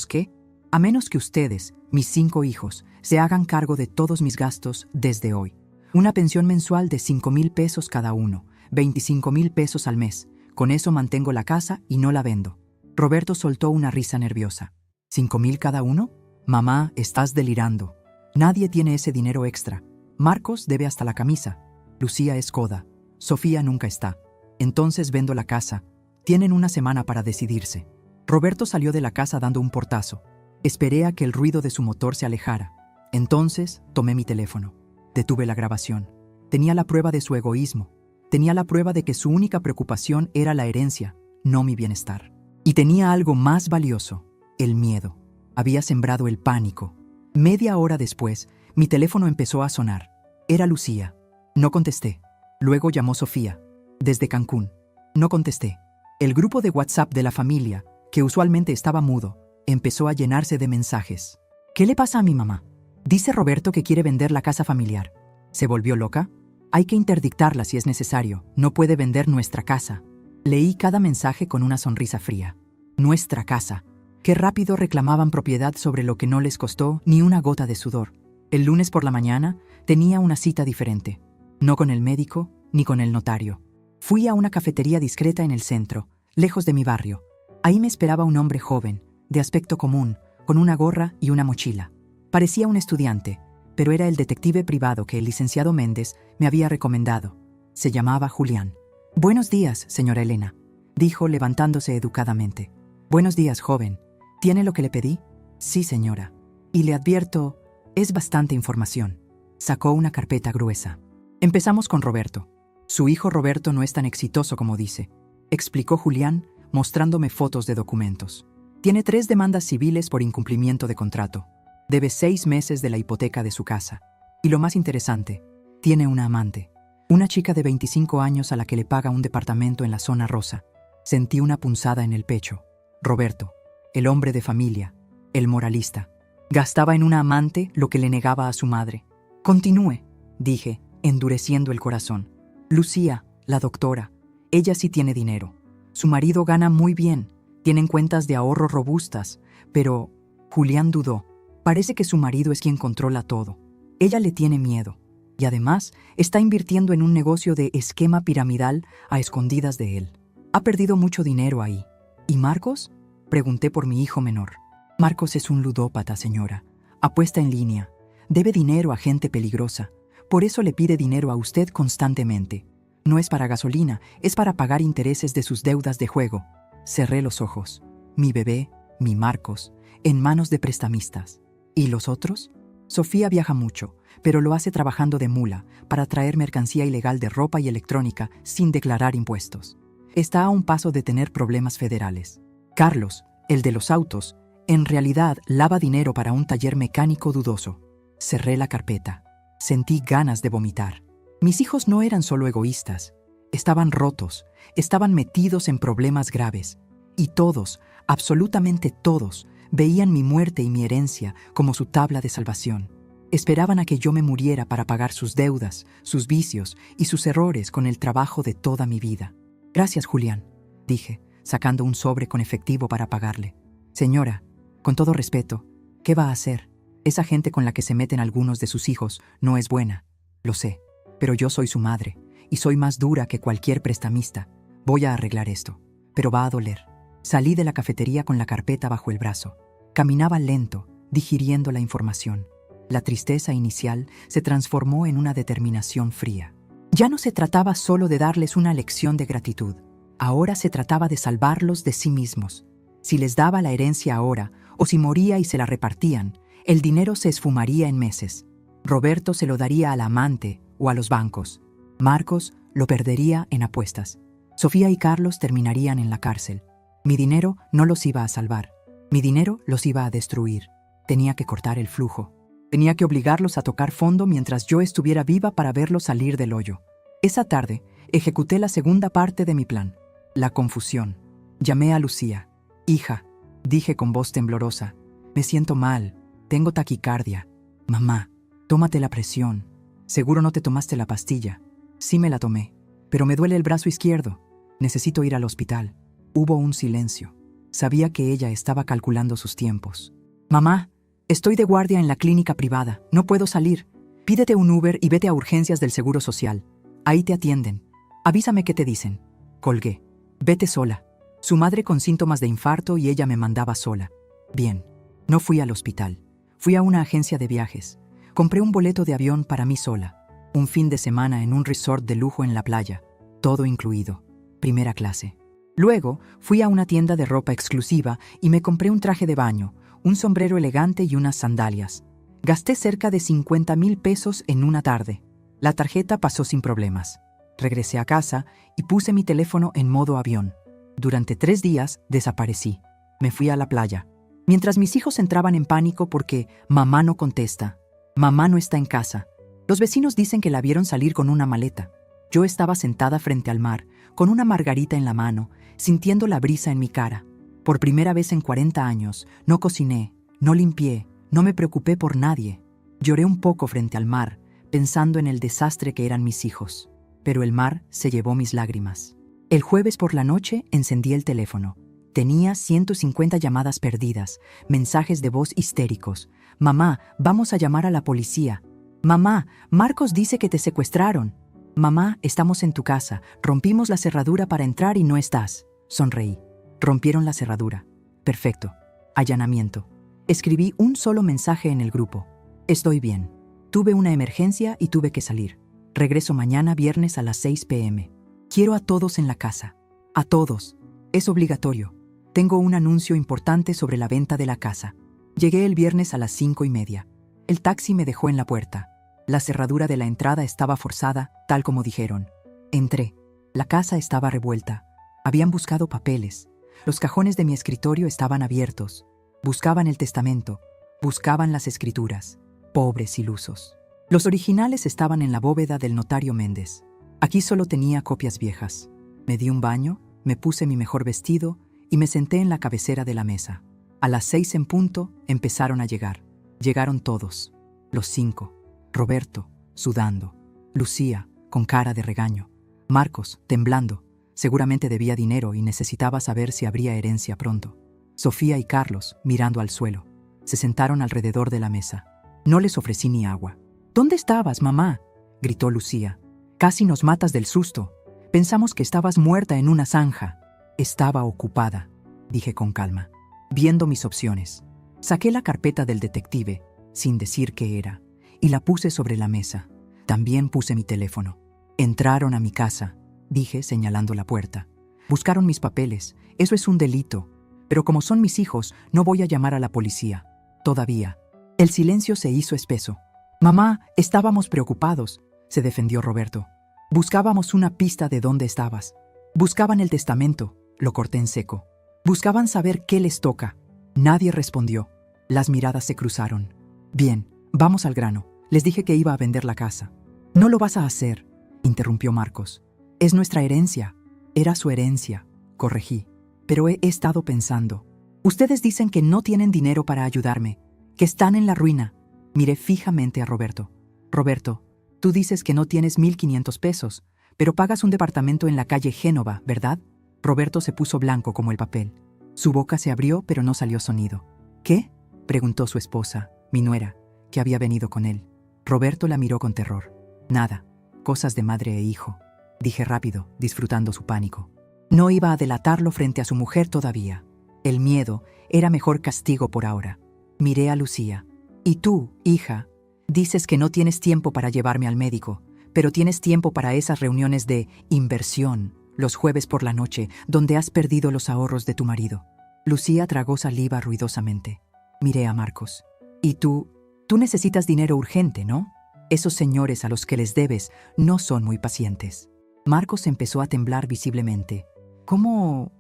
[SPEAKER 1] qué? A menos que ustedes, mis 5 hijos, se hagan cargo de todos mis gastos desde hoy. Una pensión mensual de 5,000 pesos cada uno, 25,000 pesos al mes. Con eso mantengo la casa y no la vendo. Roberto soltó una risa nerviosa. ¿5,000 cada uno? Mamá, estás delirando. Nadie tiene ese dinero extra. Marcos debe hasta la camisa. Lucía es coda. Sofía nunca está. Entonces vendo la casa. Tienen una semana para decidirse. Roberto salió de la casa dando un portazo. Esperé a que el ruido de su motor se alejara. Entonces tomé mi teléfono. Detuve la grabación. Tenía la prueba de su egoísmo. Tenía la prueba de que su única preocupación era la herencia, no mi bienestar. Y tenía algo más valioso, el miedo. Había sembrado el pánico. Media hora después, mi teléfono empezó a sonar. Era Lucía. No contesté. Luego llamó Sofía, desde Cancún. No contesté. El grupo de WhatsApp de la familia, que usualmente estaba mudo, empezó a llenarse de mensajes. ¿Qué le pasa a mi mamá? Dice Roberto que quiere vender la casa familiar. ¿Se volvió loca? Hay que interdictarla si es necesario. No puede vender nuestra casa. Leí cada mensaje con una sonrisa fría. Nuestra casa. Qué rápido reclamaban propiedad sobre lo que no les costó ni una gota de sudor. El lunes por la mañana tenía una cita diferente. No con el médico ni con el notario. Fui a una cafetería discreta en el centro, lejos de mi barrio. Ahí me esperaba un hombre joven, de aspecto común, con una gorra y una mochila. Parecía un estudiante, pero era el detective privado que el licenciado Méndez me había recomendado. Se llamaba Julián. «Buenos días, señora Elena», dijo levantándose educadamente. «Buenos días, joven. ¿Tiene lo que le pedí?» «Sí, señora. Y le advierto, es bastante información». Sacó una carpeta gruesa. Empezamos con Roberto. Su hijo Roberto no es tan exitoso como dice, explicó Julián, mostrándome fotos de documentos. Tiene 3 demandas civiles por incumplimiento de contrato. Debe 6 meses de la hipoteca de su casa. Y lo más interesante, tiene una amante. Una chica de 25 años a la que le paga un departamento en la zona rosa. Sentí una punzada en el pecho. Roberto, el hombre de familia, el moralista. Gastaba en una amante lo que le negaba a su madre. «Continúe», dije, endureciendo el corazón. «Lucía, la doctora, ella sí tiene dinero. Su marido gana muy bien, tienen cuentas de ahorro robustas, pero...» Julián dudó. Parece que su marido es quien controla todo. Ella le tiene miedo. Y además está invirtiendo en un negocio de esquema piramidal a escondidas de él. Ha perdido mucho dinero ahí. ¿Y Marcos?, pregunté por mi hijo menor. Marcos es un ludópata, señora. Apuesta en línea. Debe dinero a gente peligrosa. Por eso le pide dinero a usted constantemente. No es para gasolina, es para pagar intereses de sus deudas de juego. Cerré los ojos. Mi bebé, mi Marcos, en manos de prestamistas. ¿Y los otros? Sofía viaja mucho, pero lo hace trabajando de mula para traer mercancía ilegal de ropa y electrónica sin declarar impuestos. Está a un paso de tener problemas federales. Carlos, el de los autos, en realidad lava dinero para un taller mecánico dudoso. Cerré la carpeta. Sentí ganas de vomitar. Mis hijos no eran solo egoístas. Estaban rotos, estaban metidos en problemas graves. Y todos, absolutamente todos, veían mi muerte y mi herencia como su tabla de salvación. Esperaban a que yo me muriera para pagar sus deudas, sus vicios y sus errores con el trabajo de toda mi vida. Gracias, Julián, dije, sacando un sobre con efectivo para pagarle. Señora, con todo respeto, ¿qué va a hacer? Esa gente con la que se meten algunos de sus hijos no es buena. Lo sé, pero yo soy su madre y soy más dura que cualquier prestamista. Voy a arreglar esto, pero va a doler. Salí de la cafetería con la carpeta bajo el brazo. Caminaba lento, digiriendo la información. La tristeza inicial se transformó en una determinación fría. Ya no se trataba solo de darles una lección de gratitud. Ahora se trataba de salvarlos de sí mismos. Si les daba la herencia ahora, o si moría y se la repartían, el dinero se esfumaría en meses. Roberto se lo daría al amante o a los bancos. Marcos lo perdería en apuestas. Sofía y Carlos terminarían en la cárcel. Mi dinero no los iba a salvar. Mi dinero los iba a destruir. Tenía que cortar el flujo. Tenía que obligarlos a tocar fondo mientras yo estuviera viva para verlos salir del hoyo. Esa tarde, ejecuté la segunda parte de mi plan. La confusión. Llamé a Lucía. «Hija», dije con voz temblorosa, «me siento mal. Tengo taquicardia». «Mamá, tómate la presión. Seguro no te tomaste la pastilla». «Sí me la tomé, pero me duele el brazo izquierdo. Necesito ir al hospital». Hubo un silencio. Sabía que ella estaba calculando sus tiempos. «Mamá, estoy de guardia en la clínica privada. No puedo salir. Pídete un Uber y vete a urgencias del Seguro Social. Ahí te atienden. Avísame qué te dicen». Colgué. «Vete sola». Su madre con síntomas de infarto y ella me mandaba sola. Bien, no fui al hospital. Fui a una agencia de viajes. Compré un boleto de avión para mí sola. Un fin de semana en un resort de lujo en la playa. Todo incluido. Primera clase. Luego fui a una tienda de ropa exclusiva y me compré un traje de baño, un sombrero elegante y unas sandalias. Gasté cerca de 50,000 pesos en una tarde. La tarjeta pasó sin problemas. Regresé a casa y puse mi teléfono en modo avión. Durante 3 días desaparecí. Me fui a la playa. Mientras mis hijos entraban en pánico porque mamá no contesta. Mamá no está en casa. Los vecinos dicen que la vieron salir con una maleta. Yo estaba sentada frente al mar, con una margarita en la mano, sintiendo la brisa en mi cara. Por primera vez en 40 años, no cociné, no limpié, no me preocupé por nadie. Lloré un poco frente al mar, pensando en el desastre que eran mis hijos. Pero el mar se llevó mis lágrimas. El jueves por la noche encendí el teléfono. Tenía 150 llamadas perdidas, mensajes de voz histéricos. «Mamá, vamos a llamar a la policía». «Mamá, Marcos dice que te secuestraron». «Mamá, estamos en tu casa. Rompimos la cerradura para entrar y no estás». Sonreí. Rompieron la cerradura. Perfecto. Allanamiento. Escribí un solo mensaje en el grupo. «Estoy bien. Tuve una emergencia y tuve que salir. Regreso mañana viernes a las 6 p.m. Quiero a todos en la casa. A todos. Es obligatorio. Tengo un anuncio importante sobre la venta de la casa». Llegué el viernes a las 5:30. El taxi me dejó en la puerta. La cerradura de la entrada estaba forzada, tal como dijeron. Entré. La casa estaba revuelta. Habían buscado papeles. Los cajones de mi escritorio estaban abiertos. Buscaban el testamento. Buscaban las escrituras. Pobres ilusos. Los originales estaban en la bóveda del notario Méndez. Aquí solo tenía copias viejas. Me di un baño, me puse mi mejor vestido y me senté en la cabecera de la mesa. A las 6 en punto empezaron a llegar. Llegaron todos. Los 5. Roberto, sudando. Lucía, con cara de regaño. Marcos, temblando. Seguramente debía dinero y necesitaba saber si habría herencia pronto. Sofía y Carlos, mirando al suelo. Se sentaron alrededor de la mesa. No les ofrecí ni agua. «¿Dónde estabas, mamá?», gritó Lucía. «Casi nos matas del susto. Pensamos que estabas muerta en una zanja». «Estaba ocupada», dije con calma, viendo mis opciones. Saqué la carpeta del detective, sin decir qué era, y la puse sobre la mesa. También puse mi teléfono. «Entraron a mi casa», dije señalando la puerta. «Buscaron mis papeles. Eso es un delito. Pero como son mis hijos, no voy a llamar a la policía. Todavía». El silencio se hizo espeso. «Mamá, estábamos preocupados», se defendió Roberto. «Buscábamos una pista de dónde estabas. Buscaban el testamento», lo corté en seco. «Buscaban saber qué les toca». Nadie respondió. Las miradas se cruzaron. «Bien, vamos al grano. Les dije que iba a vender la casa». «No lo vas a hacer», interrumpió Marcos. «Es nuestra herencia». «Era su herencia», corregí. «Pero he estado pensando. Ustedes dicen que no tienen dinero para ayudarme, que están en la ruina». Miré fijamente a Roberto. «Roberto, tú dices que no tienes 1,500 pesos, pero pagas un departamento en la calle Génova, ¿verdad?» Roberto se puso blanco como el papel. Su boca se abrió, pero no salió sonido. «¿Qué?», preguntó su esposa, mi nuera, que había venido con él. Roberto la miró con terror. «Nada, cosas de madre e hijo», dije rápido, disfrutando su pánico. No iba a delatarlo frente a su mujer todavía. El miedo era mejor castigo por ahora. Miré a Lucía. Y tú, hija, dices que no tienes tiempo para llevarme al médico, pero tienes tiempo para esas reuniones de inversión, los jueves por la noche, donde has perdido los ahorros de tu marido. Lucía tragó saliva ruidosamente. Miré a Marcos. Y tú necesitas dinero urgente, ¿no? Esos señores a los que les debes no son muy pacientes. Marcos empezó a temblar visiblemente. ¿Cómo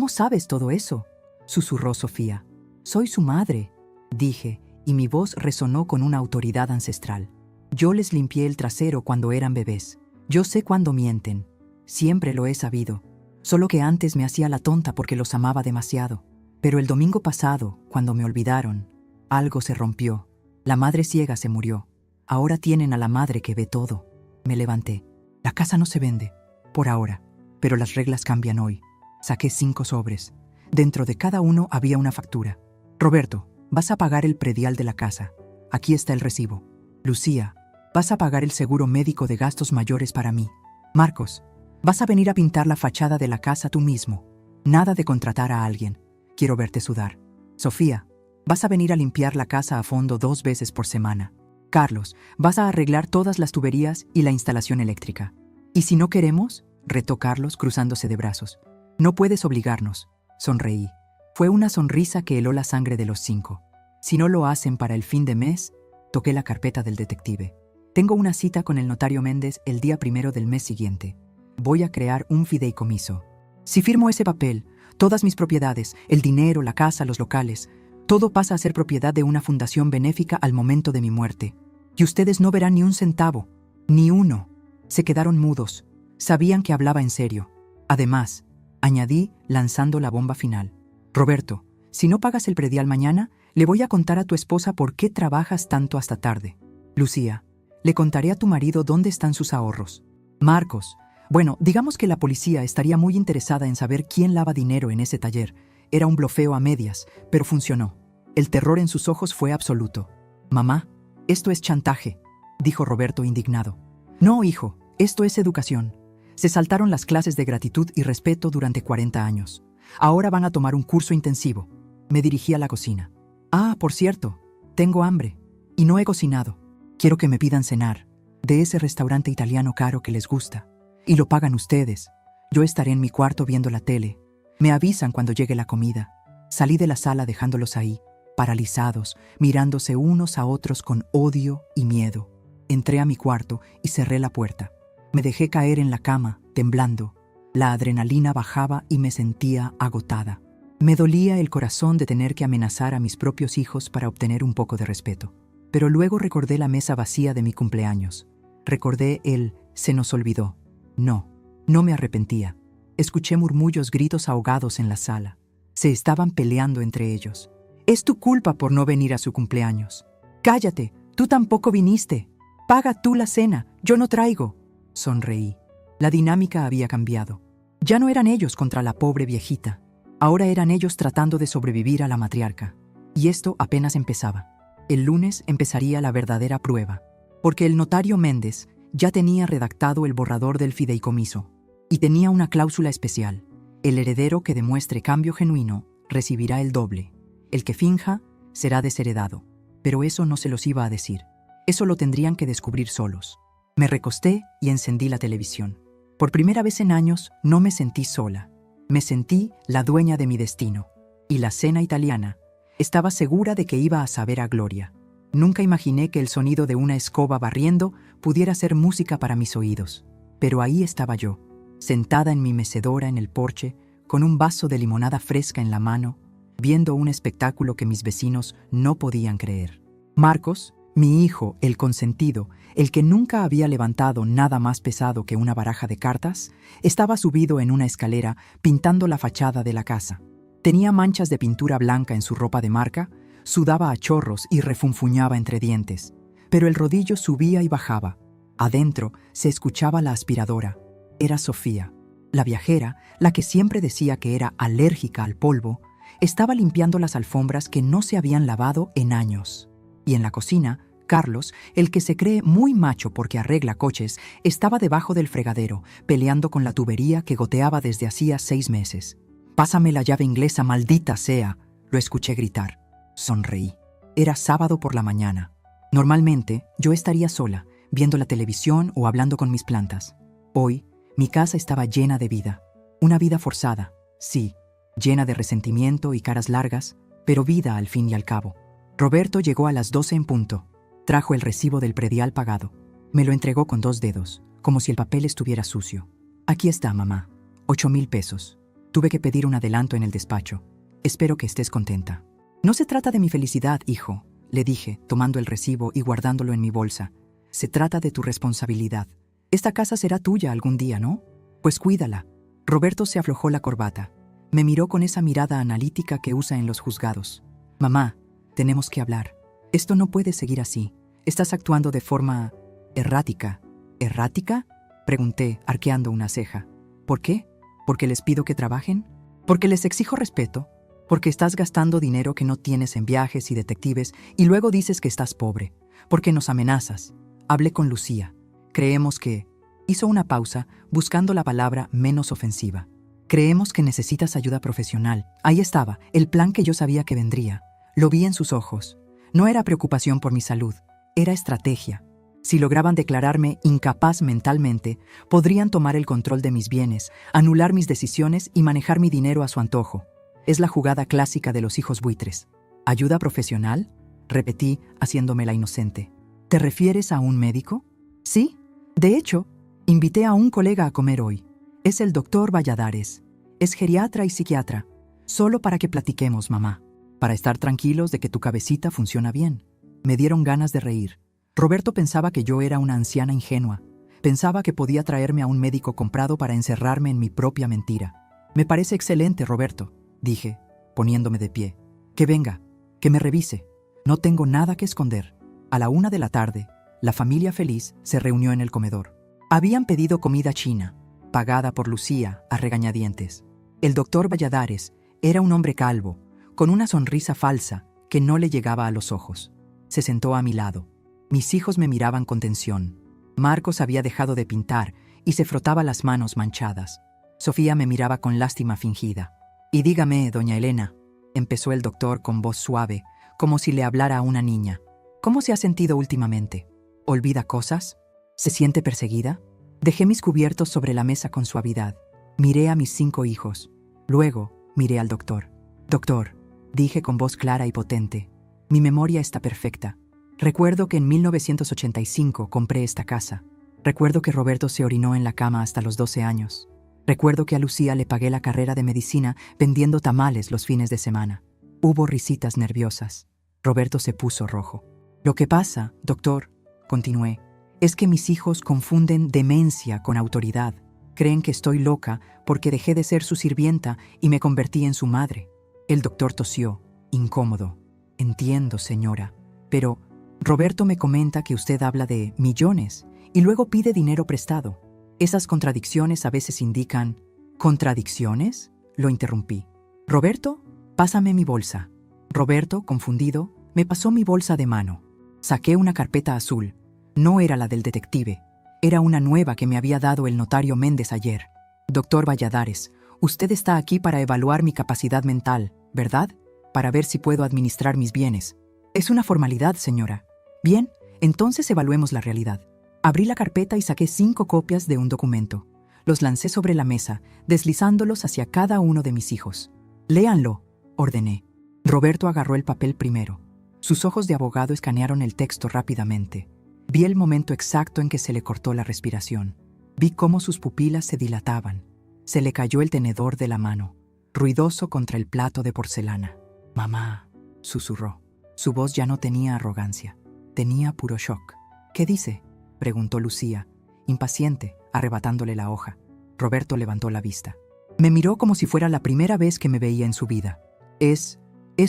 [SPEAKER 1] sabes todo eso?, susurró Sofía. Soy su madre, dije, y mi voz resonó con una autoridad ancestral. Yo les limpié el trasero cuando eran bebés. Yo sé cuándo mienten. Siempre lo he sabido. Solo que antes me hacía la tonta porque los amaba demasiado. Pero el domingo pasado, cuando me olvidaron, algo se rompió. La madre ciega se murió. Ahora tienen a la madre que ve todo. Me levanté. La casa no se vende, por ahora, pero las reglas cambian hoy. Saqué 5 sobres. Dentro de cada uno había una factura. Roberto, vas a pagar el predial de la casa. Aquí está el recibo. Lucía, vas a pagar el seguro médico de gastos mayores para mí. Marcos, vas a venir a pintar la fachada de la casa tú mismo. Nada de contratar a alguien. Quiero verte sudar. Sofía, vas a venir a limpiar la casa a fondo 2 veces por semana. Carlos, vas a arreglar todas las tuberías y la instalación eléctrica. ¿Y si no queremos?, retó Carlos cruzándose de brazos. No puedes obligarnos. Sonreí. Fue una sonrisa que heló la sangre de los 5. Si no lo hacen para el fin de mes, toqué la carpeta del detective. Tengo una cita con el notario Méndez el día 1 del mes siguiente. Voy a crear un fideicomiso. Si firmo ese papel, todas mis propiedades, el dinero, la casa, los locales, todo pasa a ser propiedad de una fundación benéfica al momento de mi muerte. Y ustedes no verán ni un centavo, ni uno. Se quedaron mudos. Sabían que hablaba en serio. Además, añadí lanzando la bomba final. Roberto, si no pagas el predial mañana, le voy a contar a tu esposa por qué trabajas tanto hasta tarde. Lucía, le contaré a tu marido dónde están sus ahorros. Marcos, bueno, digamos que la policía estaría muy interesada en saber quién lava dinero en ese taller. Era un blofeo a medias, pero funcionó. El terror en sus ojos fue absoluto. Mamá, esto es chantaje, dijo Roberto indignado. No, hijo, esto es educación. Se saltaron las clases de gratitud y respeto durante 40 años. Ahora van a tomar un curso intensivo. Me dirigí a la cocina. Ah, por cierto, tengo hambre. Y no he cocinado. Quiero que me pidan cenar, de ese restaurante italiano caro que les gusta. Y lo pagan ustedes. Yo estaré en mi cuarto viendo la tele. Me avisan cuando llegue la comida. Salí de la sala dejándolos ahí, paralizados, mirándose unos a otros con odio y miedo. Entré a mi cuarto y cerré la puerta. Me dejé caer en la cama, temblando. La adrenalina bajaba y me sentía agotada. Me dolía el corazón de tener que amenazar a mis propios hijos para obtener un poco de respeto. Pero luego recordé la mesa vacía de mi cumpleaños. Recordé el «se nos olvidó». No me arrepentía. Escuché murmullos, gritos ahogados en la sala. Se estaban peleando entre ellos. «Es tu culpa por no venir a su cumpleaños». «Cállate, tú tampoco viniste. Paga tú la cena, yo no traigo». Sonreí. La dinámica había cambiado. Ya no eran ellos contra la pobre viejita. Ahora eran ellos tratando de sobrevivir a la matriarca. Y esto apenas empezaba. El lunes empezaría la verdadera prueba, porque el notario Méndez ya tenía redactado el borrador del fideicomiso y tenía una cláusula especial. El heredero que demuestre cambio genuino recibirá el doble. El que finja será desheredado. Pero eso no se los iba a decir. Eso lo tendrían que descubrir solos. Me recosté y encendí la televisión. Por primera vez en años no me sentí sola. Me sentí la dueña de mi destino. Y la cena italiana. Estaba segura de que iba a saber a gloria. Nunca imaginé que el sonido de una escoba barriendo pudiera ser música para mis oídos. Pero ahí estaba yo, sentada en mi mecedora en el porche, con un vaso de limonada fresca en la mano, viendo un espectáculo que mis vecinos no podían creer. Marcos, mi hijo, el consentido, el que nunca había levantado nada más pesado que una baraja de cartas, estaba subido en una escalera pintando la fachada de la casa. Tenía manchas de pintura blanca en su ropa de marca, sudaba a chorros y refunfuñaba entre dientes. Pero el rodillo subía y bajaba. Adentro se escuchaba la aspiradora. Era Sofía. La viajera, la que siempre decía que era alérgica al polvo, estaba limpiando las alfombras que no se habían lavado en años. Y en la cocina, Carlos, el que se cree muy macho porque arregla coches, estaba debajo del fregadero, peleando con la tubería que goteaba desde hacía 6 meses. «Pásame la llave inglesa, maldita sea», lo escuché gritar. Sonreí. Era sábado por la mañana. Normalmente, yo estaría sola, viendo la televisión o hablando con mis plantas. Hoy, mi casa estaba llena de vida. Una vida forzada, sí, llena de resentimiento y caras largas, pero vida al fin y al cabo. Roberto llegó a las 12 en punto. Trajo el recibo del predial pagado. Me lo entregó con 2 dedos, como si el papel estuviera sucio. Aquí está, mamá. 8,000 pesos. Tuve que pedir un adelanto en el despacho. Espero que estés contenta. No se trata de mi felicidad, hijo, le dije, tomando el recibo y guardándolo en mi bolsa. Se trata de tu responsabilidad. Esta casa será tuya algún día, ¿no? Pues cuídala. Roberto se aflojó la corbata. Me miró con esa mirada analítica que usa en los juzgados. Mamá, tenemos que hablar. Esto no puede seguir así. Estás actuando de forma errática. ¿Errática?, pregunté, arqueando una ceja. ¿Por qué? ¿Porque les pido que trabajen? ¿Porque les exijo respeto? ¿Porque estás gastando dinero que no tienes en viajes y detectives y luego dices que estás pobre? ¿Porque nos amenazas? Hablé con Lucía. Creemos que... Hizo una pausa, buscando la palabra menos ofensiva. Creemos que necesitas ayuda profesional. Ahí estaba, el plan que yo sabía que vendría. Lo vi en sus ojos. No era preocupación por mi salud, era estrategia. Si lograban declararme incapaz mentalmente, podrían tomar el control de mis bienes, anular mis decisiones y manejar mi dinero a su antojo. Es la jugada clásica de los hijos buitres. ¿Ayuda profesional?, repetí, haciéndome la inocente. ¿Te refieres a un médico? Sí. De hecho, invité a un colega a comer hoy. Es el doctor Valladares. Es geriatra y psiquiatra. Solo para que platiquemos, mamá. Para estar tranquilos de que tu cabecita funciona bien. Me dieron ganas de reír. Roberto pensaba que yo era una anciana ingenua. Pensaba que podía traerme a un médico comprado para encerrarme en mi propia mentira. Me parece excelente, Roberto, dije, poniéndome de pie. Que venga, que me revise. No tengo nada que esconder. A la 1 de la tarde, la familia feliz se reunió en el comedor. Habían pedido comida china, pagada por Lucía a regañadientes. El doctor Valladares era un hombre calvo, con una sonrisa falsa que no le llegaba a los ojos. Se sentó a mi lado. Mis hijos me miraban con tensión. Marcos había dejado de pintar y se frotaba las manos manchadas. Sofía me miraba con lástima fingida. Y dígame, doña Elena, empezó el doctor con voz suave, como si le hablara a una niña. ¿Cómo se ha sentido últimamente? ¿Olvida cosas? ¿Se siente perseguida? Dejé mis cubiertos sobre la mesa con suavidad. Miré a mis 5 hijos. Luego miré al doctor. Doctor, dije con voz clara y potente, mi memoria está perfecta. Recuerdo que en 1985 compré esta casa. Recuerdo que Roberto se orinó en la cama hasta los 12 años. Recuerdo que a Lucía le pagué la carrera de medicina vendiendo tamales los fines de semana. Hubo risitas nerviosas. Roberto se puso rojo. Lo que pasa, doctor, continué, es que mis hijos confunden demencia con autoridad. Creen que estoy loca porque dejé de ser su sirvienta y me convertí en su madre. El doctor tosió, incómodo. Entiendo, señora, pero Roberto me comenta que usted habla de millones y luego pide dinero prestado. Esas contradicciones a veces indican... ¿Contradicciones?, lo interrumpí. Roberto, pásame mi bolsa. Roberto, confundido, me pasó mi bolsa de mano. Saqué una carpeta azul. No era la del detective. Era una nueva que me había dado el notario Méndez ayer. Doctor Valladares, usted está aquí para evaluar mi capacidad mental, ¿verdad? Para ver si puedo administrar mis bienes. Es una formalidad, señora. Bien, entonces evaluemos la realidad. Abrí la carpeta y saqué 5 copias de un documento. Los lancé sobre la mesa, deslizándolos hacia cada uno de mis hijos. Léanlo, ordené. Roberto agarró el papel primero. Sus ojos de abogado escanearon el texto rápidamente. Vi el momento exacto en que se le cortó la respiración. Vi cómo sus pupilas se dilataban. Se le cayó el tenedor de la mano, ruidoso contra el plato de porcelana. «Mamá», susurró. Su voz ya no tenía arrogancia, tenía puro shock. «¿Qué dice?», preguntó Lucía, impaciente, arrebatándole la hoja. Roberto levantó la vista. Me miró como si fuera la primera vez que me veía en su vida. Es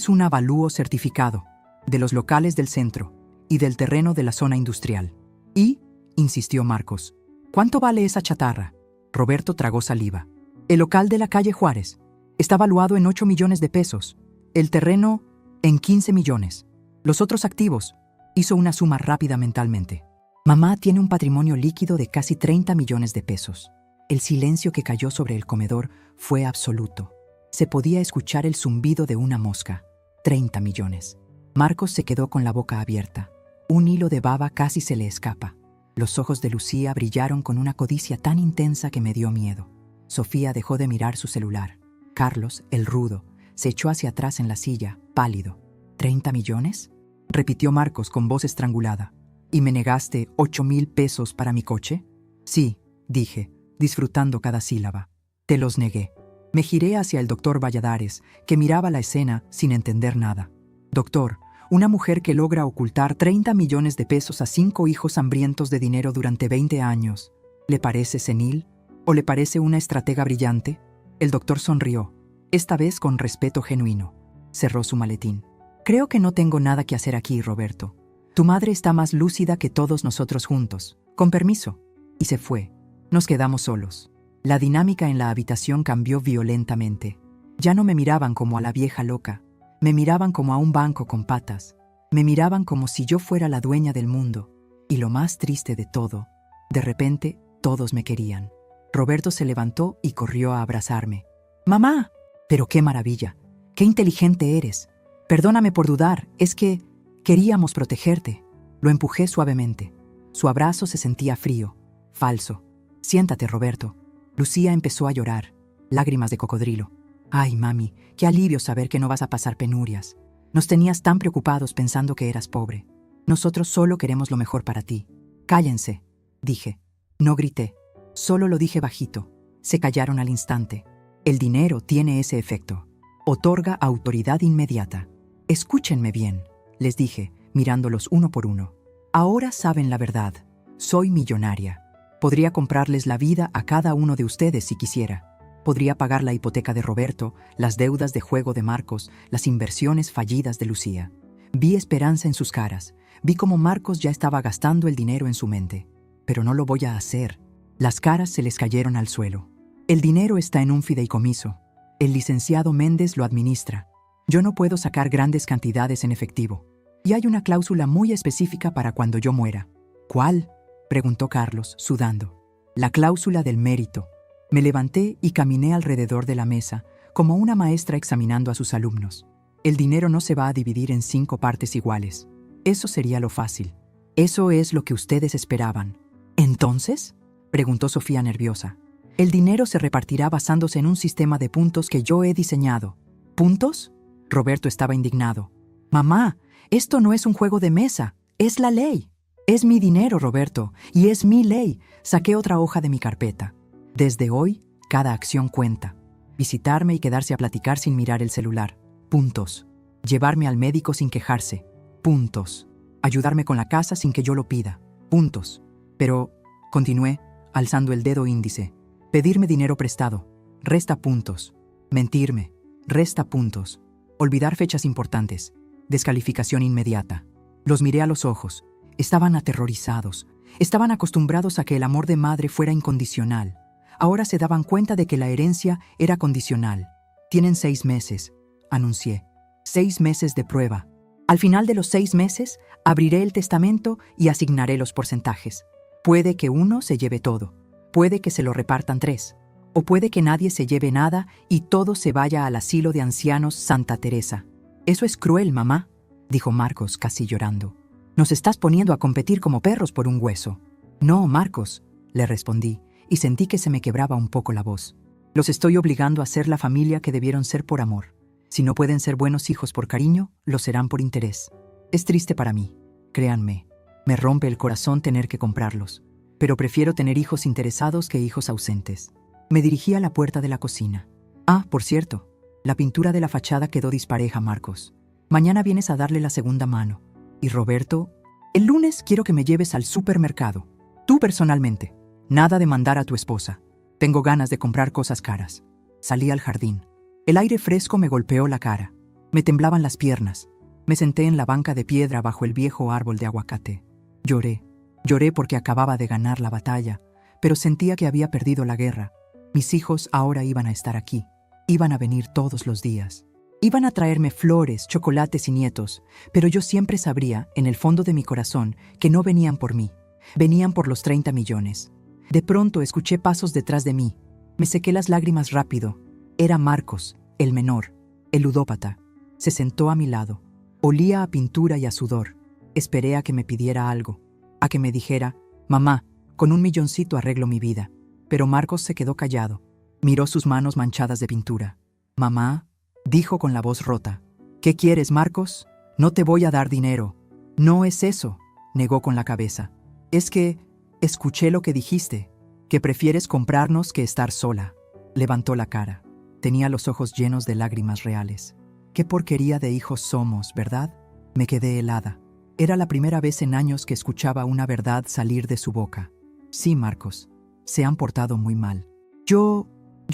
[SPEAKER 1] un avalúo certificado de los locales del centro y del terreno de la zona industrial. Y, insistió Marcos, ¿cuánto vale esa chatarra? Roberto tragó saliva. El local de la calle Juárez está valuado en 8 millones de pesos. El terreno en 15 millones. Los otros activos. Hizo una suma rápida mentalmente. Mamá tiene un patrimonio líquido de casi 30 millones de pesos. El silencio que cayó sobre el comedor fue absoluto. Se podía escuchar el zumbido de una mosca. 30 millones. Marcos se quedó con la boca abierta. Un hilo de baba casi se le escapa. Los ojos de Lucía brillaron con una codicia tan intensa que me dio miedo. Sofía dejó de mirar su celular. Carlos, el rudo, se echó hacia atrás en la silla, pálido. ¿30 millones? Repitió Marcos con voz estrangulada. ¿Y me negaste 8,000 pesos para mi coche? Sí, dije, disfrutando cada sílaba. Te los negué. Me giré hacia el doctor Valladares, que miraba la escena sin entender nada. Doctor, una mujer que logra ocultar 30 millones de pesos a 5 hijos hambrientos de dinero durante 20 años, ¿le parece senil? ¿O le parece una estratega brillante? El doctor sonrió, esta vez con respeto genuino. Cerró su maletín. Creo que no tengo nada que hacer aquí, Roberto. Tu madre está más lúcida que todos nosotros juntos. Con permiso. Y se fue. Nos quedamos solos. La dinámica en la habitación cambió violentamente. Ya no me miraban como a la vieja loca. Me miraban como a un banco con patas. Me miraban como si yo fuera la dueña del mundo. Y lo más triste de todo, de repente, todos me querían. Roberto se levantó y corrió a abrazarme. ¡Mamá! ¡Pero qué maravilla! ¡Qué inteligente eres! Perdóname por dudar, es que queríamos protegerte. Lo empujé suavemente. Su abrazo se sentía frío, falso. Siéntate, Roberto. Lucía empezó a llorar, lágrimas de cocodrilo. Ay, mami, qué alivio saber que no vas a pasar penurias. Nos tenías tan preocupados pensando que eras pobre. Nosotros solo queremos lo mejor para ti. Cállense, dije. No grité, solo lo dije bajito. Se callaron al instante. El dinero tiene ese efecto. Otorga autoridad inmediata. Escúchenme bien, les dije, mirándolos uno por uno. Ahora saben la verdad. Soy millonaria. Podría comprarles la vida a cada uno de ustedes si quisiera. Podría pagar la hipoteca de Roberto, las deudas de juego de Marcos, las inversiones fallidas de Lucía. Vi esperanza en sus caras. Vi cómo Marcos ya estaba gastando el dinero en su mente. Pero no lo voy a hacer. Las caras se les cayeron al suelo. El dinero está en un fideicomiso. El licenciado Méndez lo administra. Yo no puedo sacar grandes cantidades en efectivo. Y hay una cláusula muy específica para cuando yo muera. ¿Cuál?, preguntó Carlos, sudando. La cláusula del mérito. Me levanté y caminé alrededor de la mesa, como una maestra examinando a sus alumnos. El dinero no se va a dividir en 5 partes iguales. Eso sería lo fácil. Eso es lo que ustedes esperaban. ¿Entonces?, preguntó Sofía nerviosa. El dinero se repartirá basándose en un sistema de puntos que yo he diseñado. ¿Puntos? Roberto estaba indignado. Mamá, esto no es un juego de mesa, es la ley. Es mi dinero, Roberto, y es mi ley. Saqué otra hoja de mi carpeta. Desde hoy, cada acción cuenta. Visitarme y quedarse a platicar sin mirar el celular. Puntos. Llevarme al médico sin quejarse. Puntos. Ayudarme con la casa sin que yo lo pida. Puntos. Pero, continué, alzando el dedo índice. Pedirme dinero prestado. Resta puntos. Mentirme. Resta puntos. Olvidar fechas importantes. Descalificación inmediata. Los miré a los ojos. Estaban aterrorizados. Estaban acostumbrados a que el amor de madre fuera incondicional. Ahora se daban cuenta de que la herencia era condicional. Tienen 6 meses, anuncié. 6 meses de prueba. Al final de los 6 meses, abriré el testamento y asignaré los porcentajes. Puede que uno se lleve todo. Puede que se lo repartan 3. O puede que nadie se lleve nada y todo se vaya al asilo de ancianos Santa Teresa. Eso es cruel, mamá, dijo Marcos casi llorando. Nos estás poniendo a competir como perros por un hueso. No, Marcos, le respondí, y sentí que se me quebraba un poco la voz. Los estoy obligando a ser la familia que debieron ser por amor. Si no pueden ser buenos hijos por cariño, lo serán por interés. Es triste para mí, créanme. Me rompe el corazón tener que comprarlos. Pero prefiero tener hijos interesados que hijos ausentes. Me dirigí a la puerta de la cocina. Ah, por cierto, la pintura de la fachada quedó dispareja, Marcos. Mañana vienes a darle la segunda mano. Y Roberto, el lunes quiero que me lleves al supermercado. Tú personalmente. Nada de mandar a tu esposa. Tengo ganas de comprar cosas caras. Salí al jardín. El aire fresco me golpeó la cara. Me temblaban las piernas. Me senté en la banca de piedra bajo el viejo árbol de aguacate. Lloré. Lloré porque acababa de ganar la batalla, pero sentía que había perdido la guerra. Mis hijos ahora iban a estar aquí. Iban a venir todos los días. Iban a traerme flores, chocolates y nietos, pero yo siempre sabría, en el fondo de mi corazón, que no venían por mí. Venían por los 30 millones. De pronto escuché pasos detrás de mí. Me sequé las lágrimas rápido. Era Marcos, el menor, el ludópata. Se sentó a mi lado. Olía a pintura y a sudor. Esperé a que me pidiera algo, a que me dijera: «Mamá, con 1 milloncito arreglo mi vida». Pero Marcos se quedó callado. Miró sus manos manchadas de pintura. «Mamá», dijo con la voz rota. «¿Qué quieres, Marcos? No te voy a dar dinero». «No es eso», negó con la cabeza. «Es que escuché lo que dijiste, que prefieres comprarnos que estar sola». Levantó la cara. Tenía los ojos llenos de lágrimas reales. «Qué porquería de hijos somos, ¿verdad?». Me quedé helada. Era la primera vez en años que escuchaba una verdad salir de su boca. «Sí, Marcos, se han portado muy mal. Yo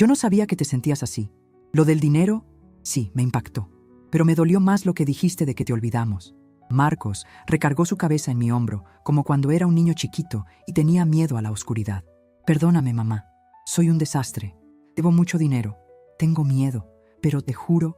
[SPEAKER 1] no sabía que te sentías así. Lo del dinero, sí, me impactó. Pero me dolió más lo que dijiste de que te olvidamos». Marcos recargó su cabeza en mi hombro, como cuando era un niño chiquito y tenía miedo a la oscuridad. «Perdóname, mamá. Soy un desastre. Debo mucho dinero. Tengo miedo, pero te juro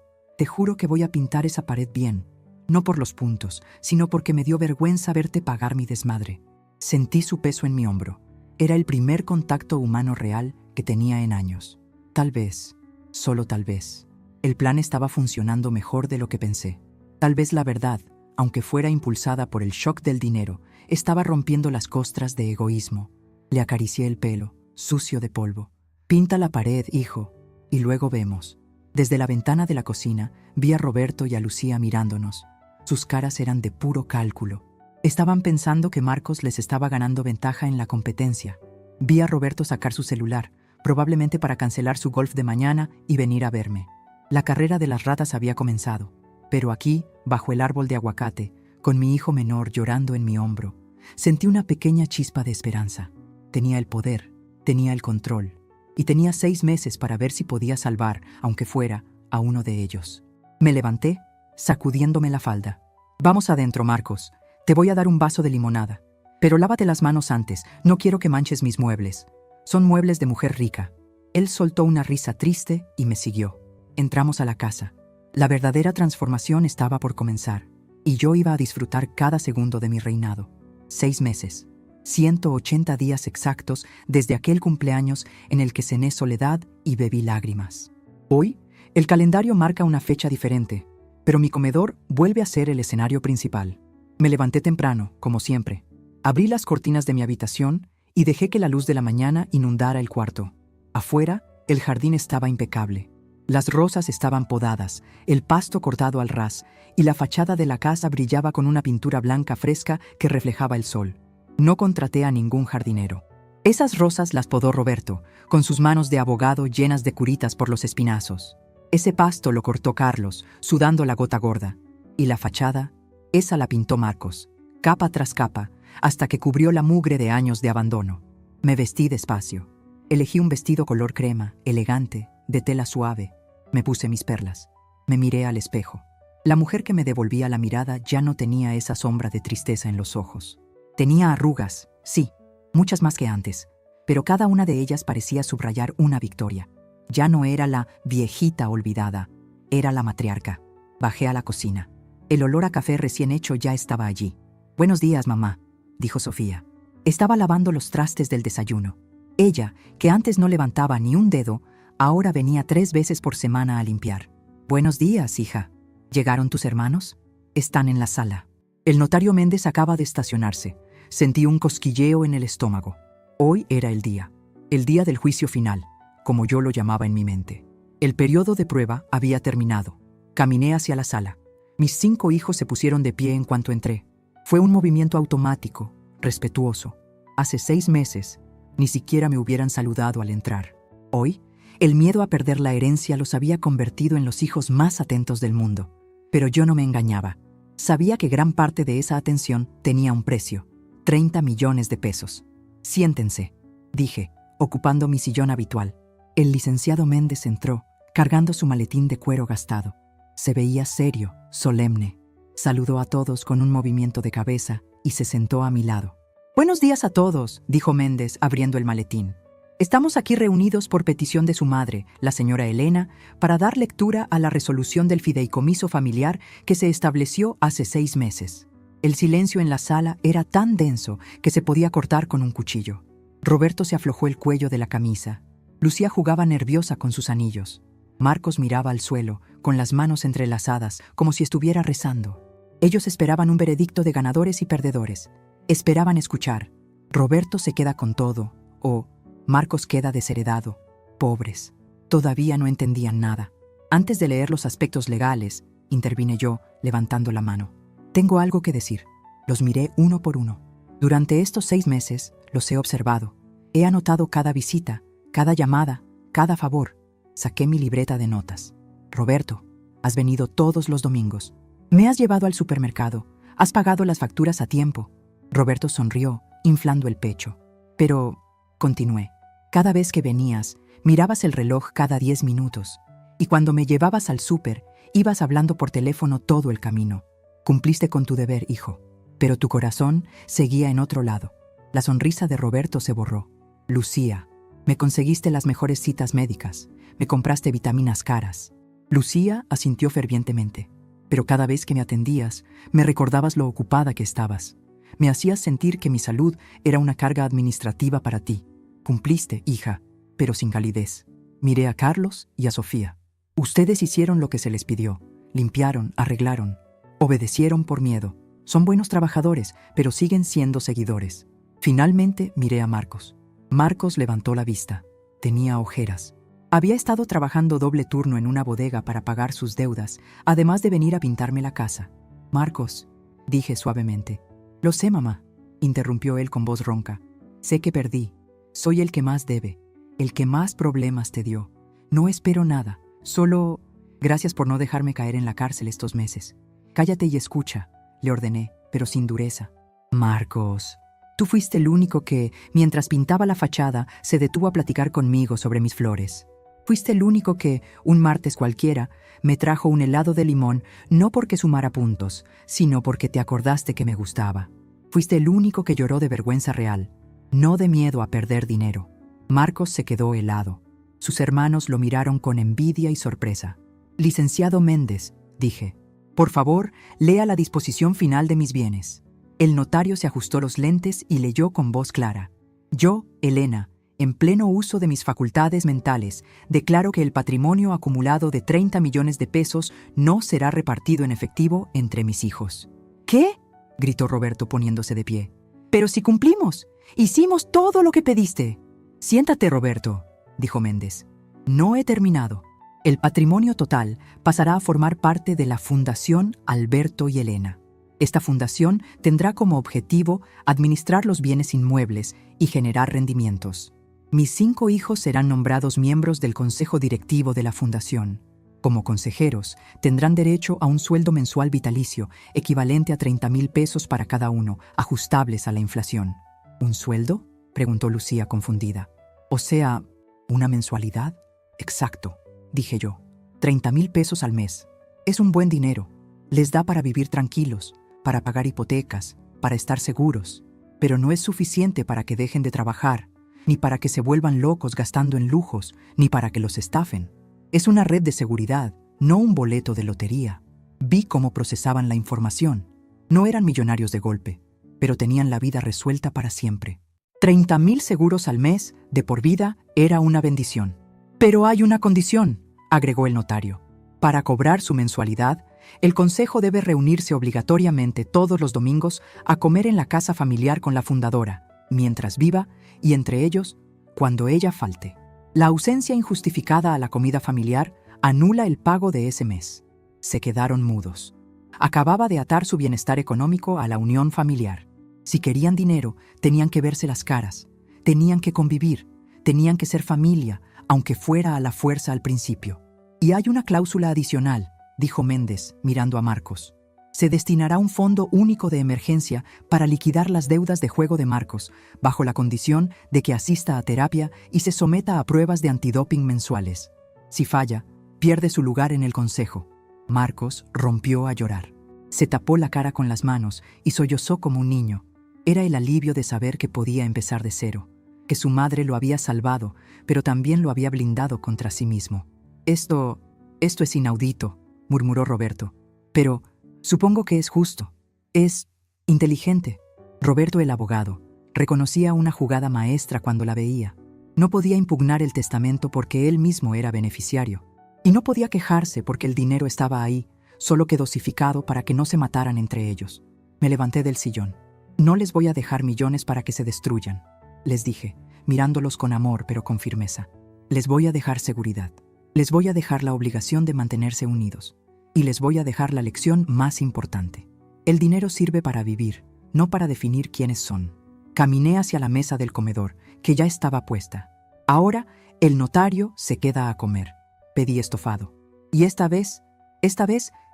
[SPEAKER 1] que voy a pintar esa pared bien. No por los puntos, sino porque me dio vergüenza verte pagar mi desmadre». Sentí su peso en mi hombro. Era el primer contacto humano real que tenía en años. Tal vez, solo tal vez, el plan estaba funcionando mejor de lo que pensé. Tal vez la verdad, aunque fuera impulsada por el shock del dinero, estaba rompiendo las costras de egoísmo. Le acaricié el pelo, sucio de polvo. «Pinta la pared, hijo, y luego vemos». Desde la ventana de la cocina vi a Roberto y a Lucía mirándonos. Sus caras eran de puro cálculo. Estaban pensando que Marcos les estaba ganando ventaja en la competencia. Vi a Roberto sacar su celular, probablemente para cancelar su golf de mañana y venir a verme. La carrera de las ratas había comenzado, pero aquí, bajo el árbol de aguacate, con mi hijo menor llorando en mi hombro, sentí una pequeña chispa de esperanza. Tenía el poder, tenía el control, y tenía 6 meses para ver si podía salvar, aunque fuera, a uno de ellos. Me levanté, sacudiéndome la falda. «Vamos adentro, Marcos. Te voy a dar un vaso de limonada. Pero lávate las manos antes, no quiero que manches mis muebles. Son muebles de mujer rica». Él soltó una risa triste y me siguió. Entramos a la casa. La verdadera transformación estaba por comenzar, y yo iba a disfrutar cada segundo de mi reinado. 6 meses. 180 días exactos desde aquel cumpleaños en el que cené soledad y bebí lágrimas. Hoy, el calendario marca una fecha diferente, pero mi comedor vuelve a ser el escenario principal. Me levanté temprano, como siempre. Abrí las cortinas de mi habitación y dejé que la luz de la mañana inundara el cuarto. Afuera, el jardín estaba impecable. Las rosas estaban podadas, el pasto cortado al ras, y la fachada de la casa brillaba con una pintura blanca fresca que reflejaba el sol. No contraté a ningún jardinero. Esas rosas las podó Roberto, con sus manos de abogado llenas de curitas por los espinazos. Ese pasto lo cortó Carlos, sudando la gota gorda. Y la fachada, esa la pintó Marcos, capa tras capa, hasta que cubrió la mugre de años de abandono. Me vestí despacio. Elegí un vestido color crema, elegante, de tela suave. Me puse mis perlas. Me miré al espejo. La mujer que me devolvía la mirada ya no tenía esa sombra de tristeza en los ojos. Tenía arrugas, sí, muchas más que antes, pero cada una de ellas parecía subrayar una victoria. Ya no era la viejita olvidada, era la matriarca. Bajé a la cocina. El olor a café recién hecho ya estaba allí. «Buenos días, mamá», dijo Sofía. Estaba lavando los trastes del desayuno. Ella, que antes no levantaba ni un dedo, ahora venía 3 veces por semana a limpiar. «Buenos días, hija. ¿Llegaron tus hermanos?» «Están en la sala». El notario Méndez acaba de estacionarse. Sentí un cosquilleo en el estómago. Hoy era el día del juicio final, como yo lo llamaba en mi mente. El periodo de prueba había terminado. Caminé hacia la sala. Mis 5 hijos se pusieron de pie en cuanto entré. Fue un movimiento automático, respetuoso. Hace 6 meses, ni siquiera me hubieran saludado al entrar. Hoy, el miedo a perder la herencia los había convertido en los hijos más atentos del mundo. Pero yo no me engañaba. Sabía que gran parte de esa atención tenía un precio. 30 millones de pesos. «Siéntense», dije, ocupando mi sillón habitual. El licenciado Méndez entró, cargando su maletín de cuero gastado. Se veía serio, solemne. Saludó a todos con un movimiento de cabeza y se sentó a mi lado. «Buenos días a todos», dijo Méndez, abriendo el maletín. «Estamos aquí reunidos por petición de su madre, la señora Elena, para dar lectura a la resolución del fideicomiso familiar que se estableció hace 6 meses». El silencio en la sala era tan denso que se podía cortar con un cuchillo. Roberto se aflojó el cuello de la camisa. Lucía jugaba nerviosa con sus anillos. Marcos miraba al suelo, con las manos entrelazadas, como si estuviera rezando. Ellos esperaban un veredicto de ganadores y perdedores. Esperaban escuchar: Roberto se queda con todo, o Marcos queda desheredado. Pobres. Todavía no entendían nada. Antes de leer los aspectos legales, intervine yo, levantando la mano. Tengo algo que decir. Los miré uno por uno. Durante estos 6 meses los he observado. He anotado cada visita, cada llamada, cada favor. Saqué mi libreta de notas. Roberto, has venido todos los domingos. Me has llevado al supermercado. Has pagado las facturas a tiempo. Roberto sonrió, inflando el pecho. Pero, continué, cada vez que venías, mirabas el reloj cada 10 minutos. Y cuando me llevabas al súper, ibas hablando por teléfono todo el camino. Cumpliste con tu deber, hijo. Pero tu corazón seguía en otro lado. La sonrisa de Roberto se borró. Lucía, me conseguiste las mejores citas médicas. Me compraste vitaminas caras. Lucía asintió fervientemente. Pero cada vez que me atendías, me recordabas lo ocupada que estabas. Me hacías sentir que mi salud era una carga administrativa para ti. Cumpliste, hija, pero sin calidez. Miré a Carlos y a Sofía. Ustedes hicieron lo que se les pidió. Limpiaron, arreglaron. Obedecieron por miedo. Son buenos trabajadores, pero siguen siendo seguidores. Finalmente miré a Marcos. Marcos levantó la vista. Tenía ojeras. Había estado trabajando doble turno en una bodega para pagar sus deudas, además de venir a pintarme la casa. Marcos, dije suavemente. Lo sé, mamá, interrumpió él con voz ronca. Sé que perdí. Soy el que más debe, el que más problemas te dio. No espero nada, solo gracias por no dejarme caer en la cárcel estos meses. Cállate y escucha, le ordené, pero sin dureza. Marcos, tú fuiste el único que, mientras pintaba la fachada, se detuvo a platicar conmigo sobre mis flores. Fuiste el único que, un martes cualquiera, me trajo un helado de limón, no porque sumara puntos, sino porque te acordaste que me gustaba. Fuiste el único que lloró de vergüenza real, no de miedo a perder dinero. Marcos se quedó helado. Sus hermanos lo miraron con envidia y sorpresa. Licenciado Méndez, dije, por favor, lea la disposición final de mis bienes. El notario se ajustó los lentes y leyó con voz clara. Yo, Elena, en pleno uso de mis facultades mentales, declaro que el patrimonio acumulado de 30 millones de pesos no será repartido en efectivo entre mis hijos. ¿Qué? Gritó Roberto poniéndose de pie. Pero si cumplimos, hicimos todo lo que pediste. Siéntate, Roberto, dijo Méndez. No he terminado. El patrimonio total pasará a formar parte de la Fundación Alberto y Elena. Esta fundación tendrá como objetivo administrar los bienes inmuebles y generar rendimientos. Mis 5 hijos serán nombrados miembros del consejo directivo de la fundación. Como consejeros, tendrán derecho a un sueldo mensual vitalicio equivalente a 30,000 pesos para cada uno, ajustables a la inflación. ¿Un sueldo?, preguntó Lucía confundida. O sea, ¿una mensualidad? Exacto, dije yo. 30,000 pesos al mes. Es un buen dinero. Les da para vivir tranquilos, para pagar hipotecas, para estar seguros. Pero no es suficiente para que dejen de trabajar, ni para que se vuelvan locos gastando en lujos, ni para que los estafen. Es una red de seguridad, no un boleto de lotería. Vi cómo procesaban la información. No eran millonarios de golpe, pero tenían la vida resuelta para siempre. 30,000 seguros al mes, de por vida, era una bendición. Pero hay una condición, agregó el notario. Para cobrar su mensualidad, el consejo debe reunirse obligatoriamente todos los domingos a comer en la casa familiar con la fundadora, mientras viva, y entre ellos, cuando ella falte. La ausencia injustificada a la comida familiar anula el pago de ese mes. Se quedaron mudos. Acababa de atar su bienestar económico a la unión familiar. Si querían dinero, tenían que verse las caras, tenían que convivir, tenían que ser familia, aunque fuera a la fuerza al principio. Y hay una cláusula adicional, dijo Méndez, mirando a Marcos. Se destinará un fondo único de emergencia para liquidar las deudas de juego de Marcos, bajo la condición de que asista a terapia y se someta a pruebas de antidoping mensuales. Si falla, pierde su lugar en el consejo. Marcos rompió a llorar. Se tapó la cara con las manos y sollozó como un niño. Era el alivio de saber que podía empezar de cero, que su madre lo había salvado, pero también lo había blindado contra sí mismo. Esto es inaudito, murmuró Roberto. Pero supongo que es justo. Es inteligente. Roberto, el abogado, reconocía una jugada maestra cuando la veía. No podía impugnar el testamento porque él mismo era beneficiario. Y no podía quejarse porque el dinero estaba ahí, solo que dosificado para que no se mataran entre ellos. Me levanté del sillón. No les voy a dejar millones para que se destruyan, les dije, mirándolos con amor pero con firmeza. Les voy a dejar seguridad. Les voy a dejar la obligación de mantenerse unidos. Y les voy a dejar la lección más importante. El dinero sirve para vivir, no para definir quiénes son. Caminé hacia la mesa del comedor, que ya estaba puesta. Ahora, el notario se queda a comer. Pedí estofado. Y esta vez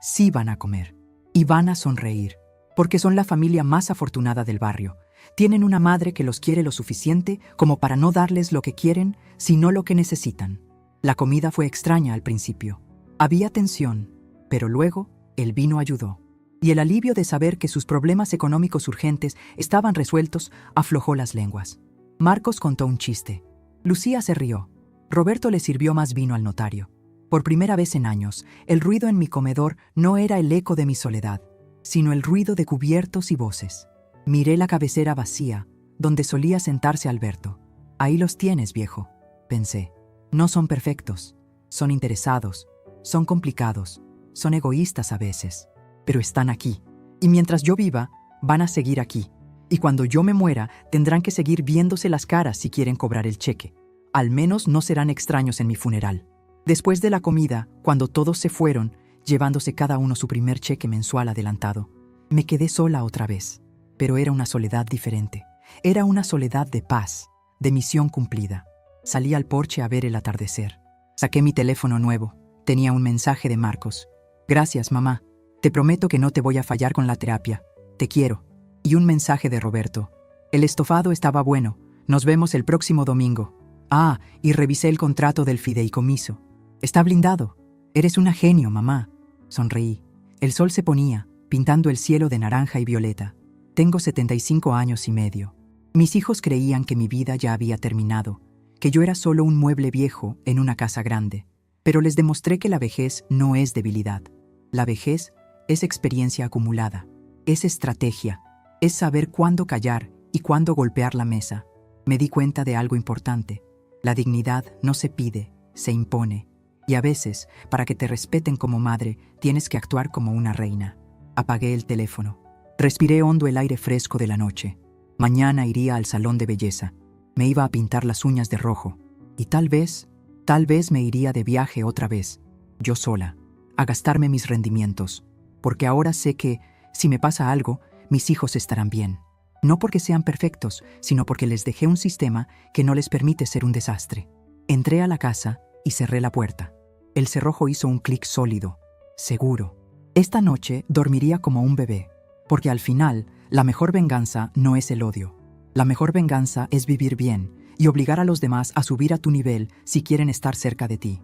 [SPEAKER 1] sí van a comer. Y van a sonreír. Porque son la familia más afortunada del barrio. Tienen una madre que los quiere lo suficiente como para no darles lo que quieren, sino lo que necesitan. La comida fue extraña al principio. Había tensión, pero luego el vino ayudó. Y el alivio de saber que sus problemas económicos urgentes estaban resueltos aflojó las lenguas. Marcos contó un chiste. Lucía se rió. Roberto le sirvió más vino al notario. Por primera vez en años, el ruido en mi comedor no era el eco de mi soledad, sino el ruido de cubiertos y voces. Miré la cabecera vacía, donde solía sentarse Alberto. Ahí los tienes, viejo, pensé. No son perfectos, son interesados, son complicados, son egoístas a veces, pero están aquí. Y mientras yo viva, van a seguir aquí. Y cuando yo me muera, tendrán que seguir viéndose las caras si quieren cobrar el cheque. Al menos no serán extraños en mi funeral. Después de la comida, cuando todos se fueron, llevándose cada uno su primer cheque mensual adelantado, me quedé sola otra vez. Pero era una soledad diferente. Era una soledad de paz, de misión cumplida. Salí al porche a ver el atardecer. Saqué mi teléfono nuevo. Tenía un mensaje de Marcos. Gracias, mamá. Te prometo que no te voy a fallar con la terapia. Te quiero. Y un mensaje de Roberto. El estofado estaba bueno. Nos vemos el próximo domingo. Ah, y revisé el contrato del fideicomiso. Está blindado. Eres una genio, mamá. Sonreí. El sol se ponía, pintando el cielo de naranja y violeta. Tengo 75 años y medio. Mis hijos creían que mi vida ya había terminado, que yo era solo un mueble viejo en una casa grande. Pero les demostré que la vejez no es debilidad. La vejez es experiencia acumulada, es estrategia, es saber cuándo callar y cuándo golpear la mesa. Me di cuenta de algo importante. La dignidad no se pide, se impone. Y a veces, para que te respeten como madre, tienes que actuar como una reina. Apagué el teléfono. Respiré hondo el aire fresco de la noche. Mañana iría al salón de belleza. Me iba a pintar las uñas de rojo. Y tal vez me iría de viaje otra vez, yo sola, a gastarme mis rendimientos. Porque ahora sé que, si me pasa algo, mis hijos estarán bien. No porque sean perfectos, sino porque les dejé un sistema que no les permite ser un desastre. Entré a la casa y cerré la puerta. El cerrojo hizo un clic sólido, seguro. Esta noche dormiría como un bebé, porque al final, la mejor venganza no es el odio. La mejor venganza es vivir bien y obligar a los demás a subir a tu nivel si quieren estar cerca de ti.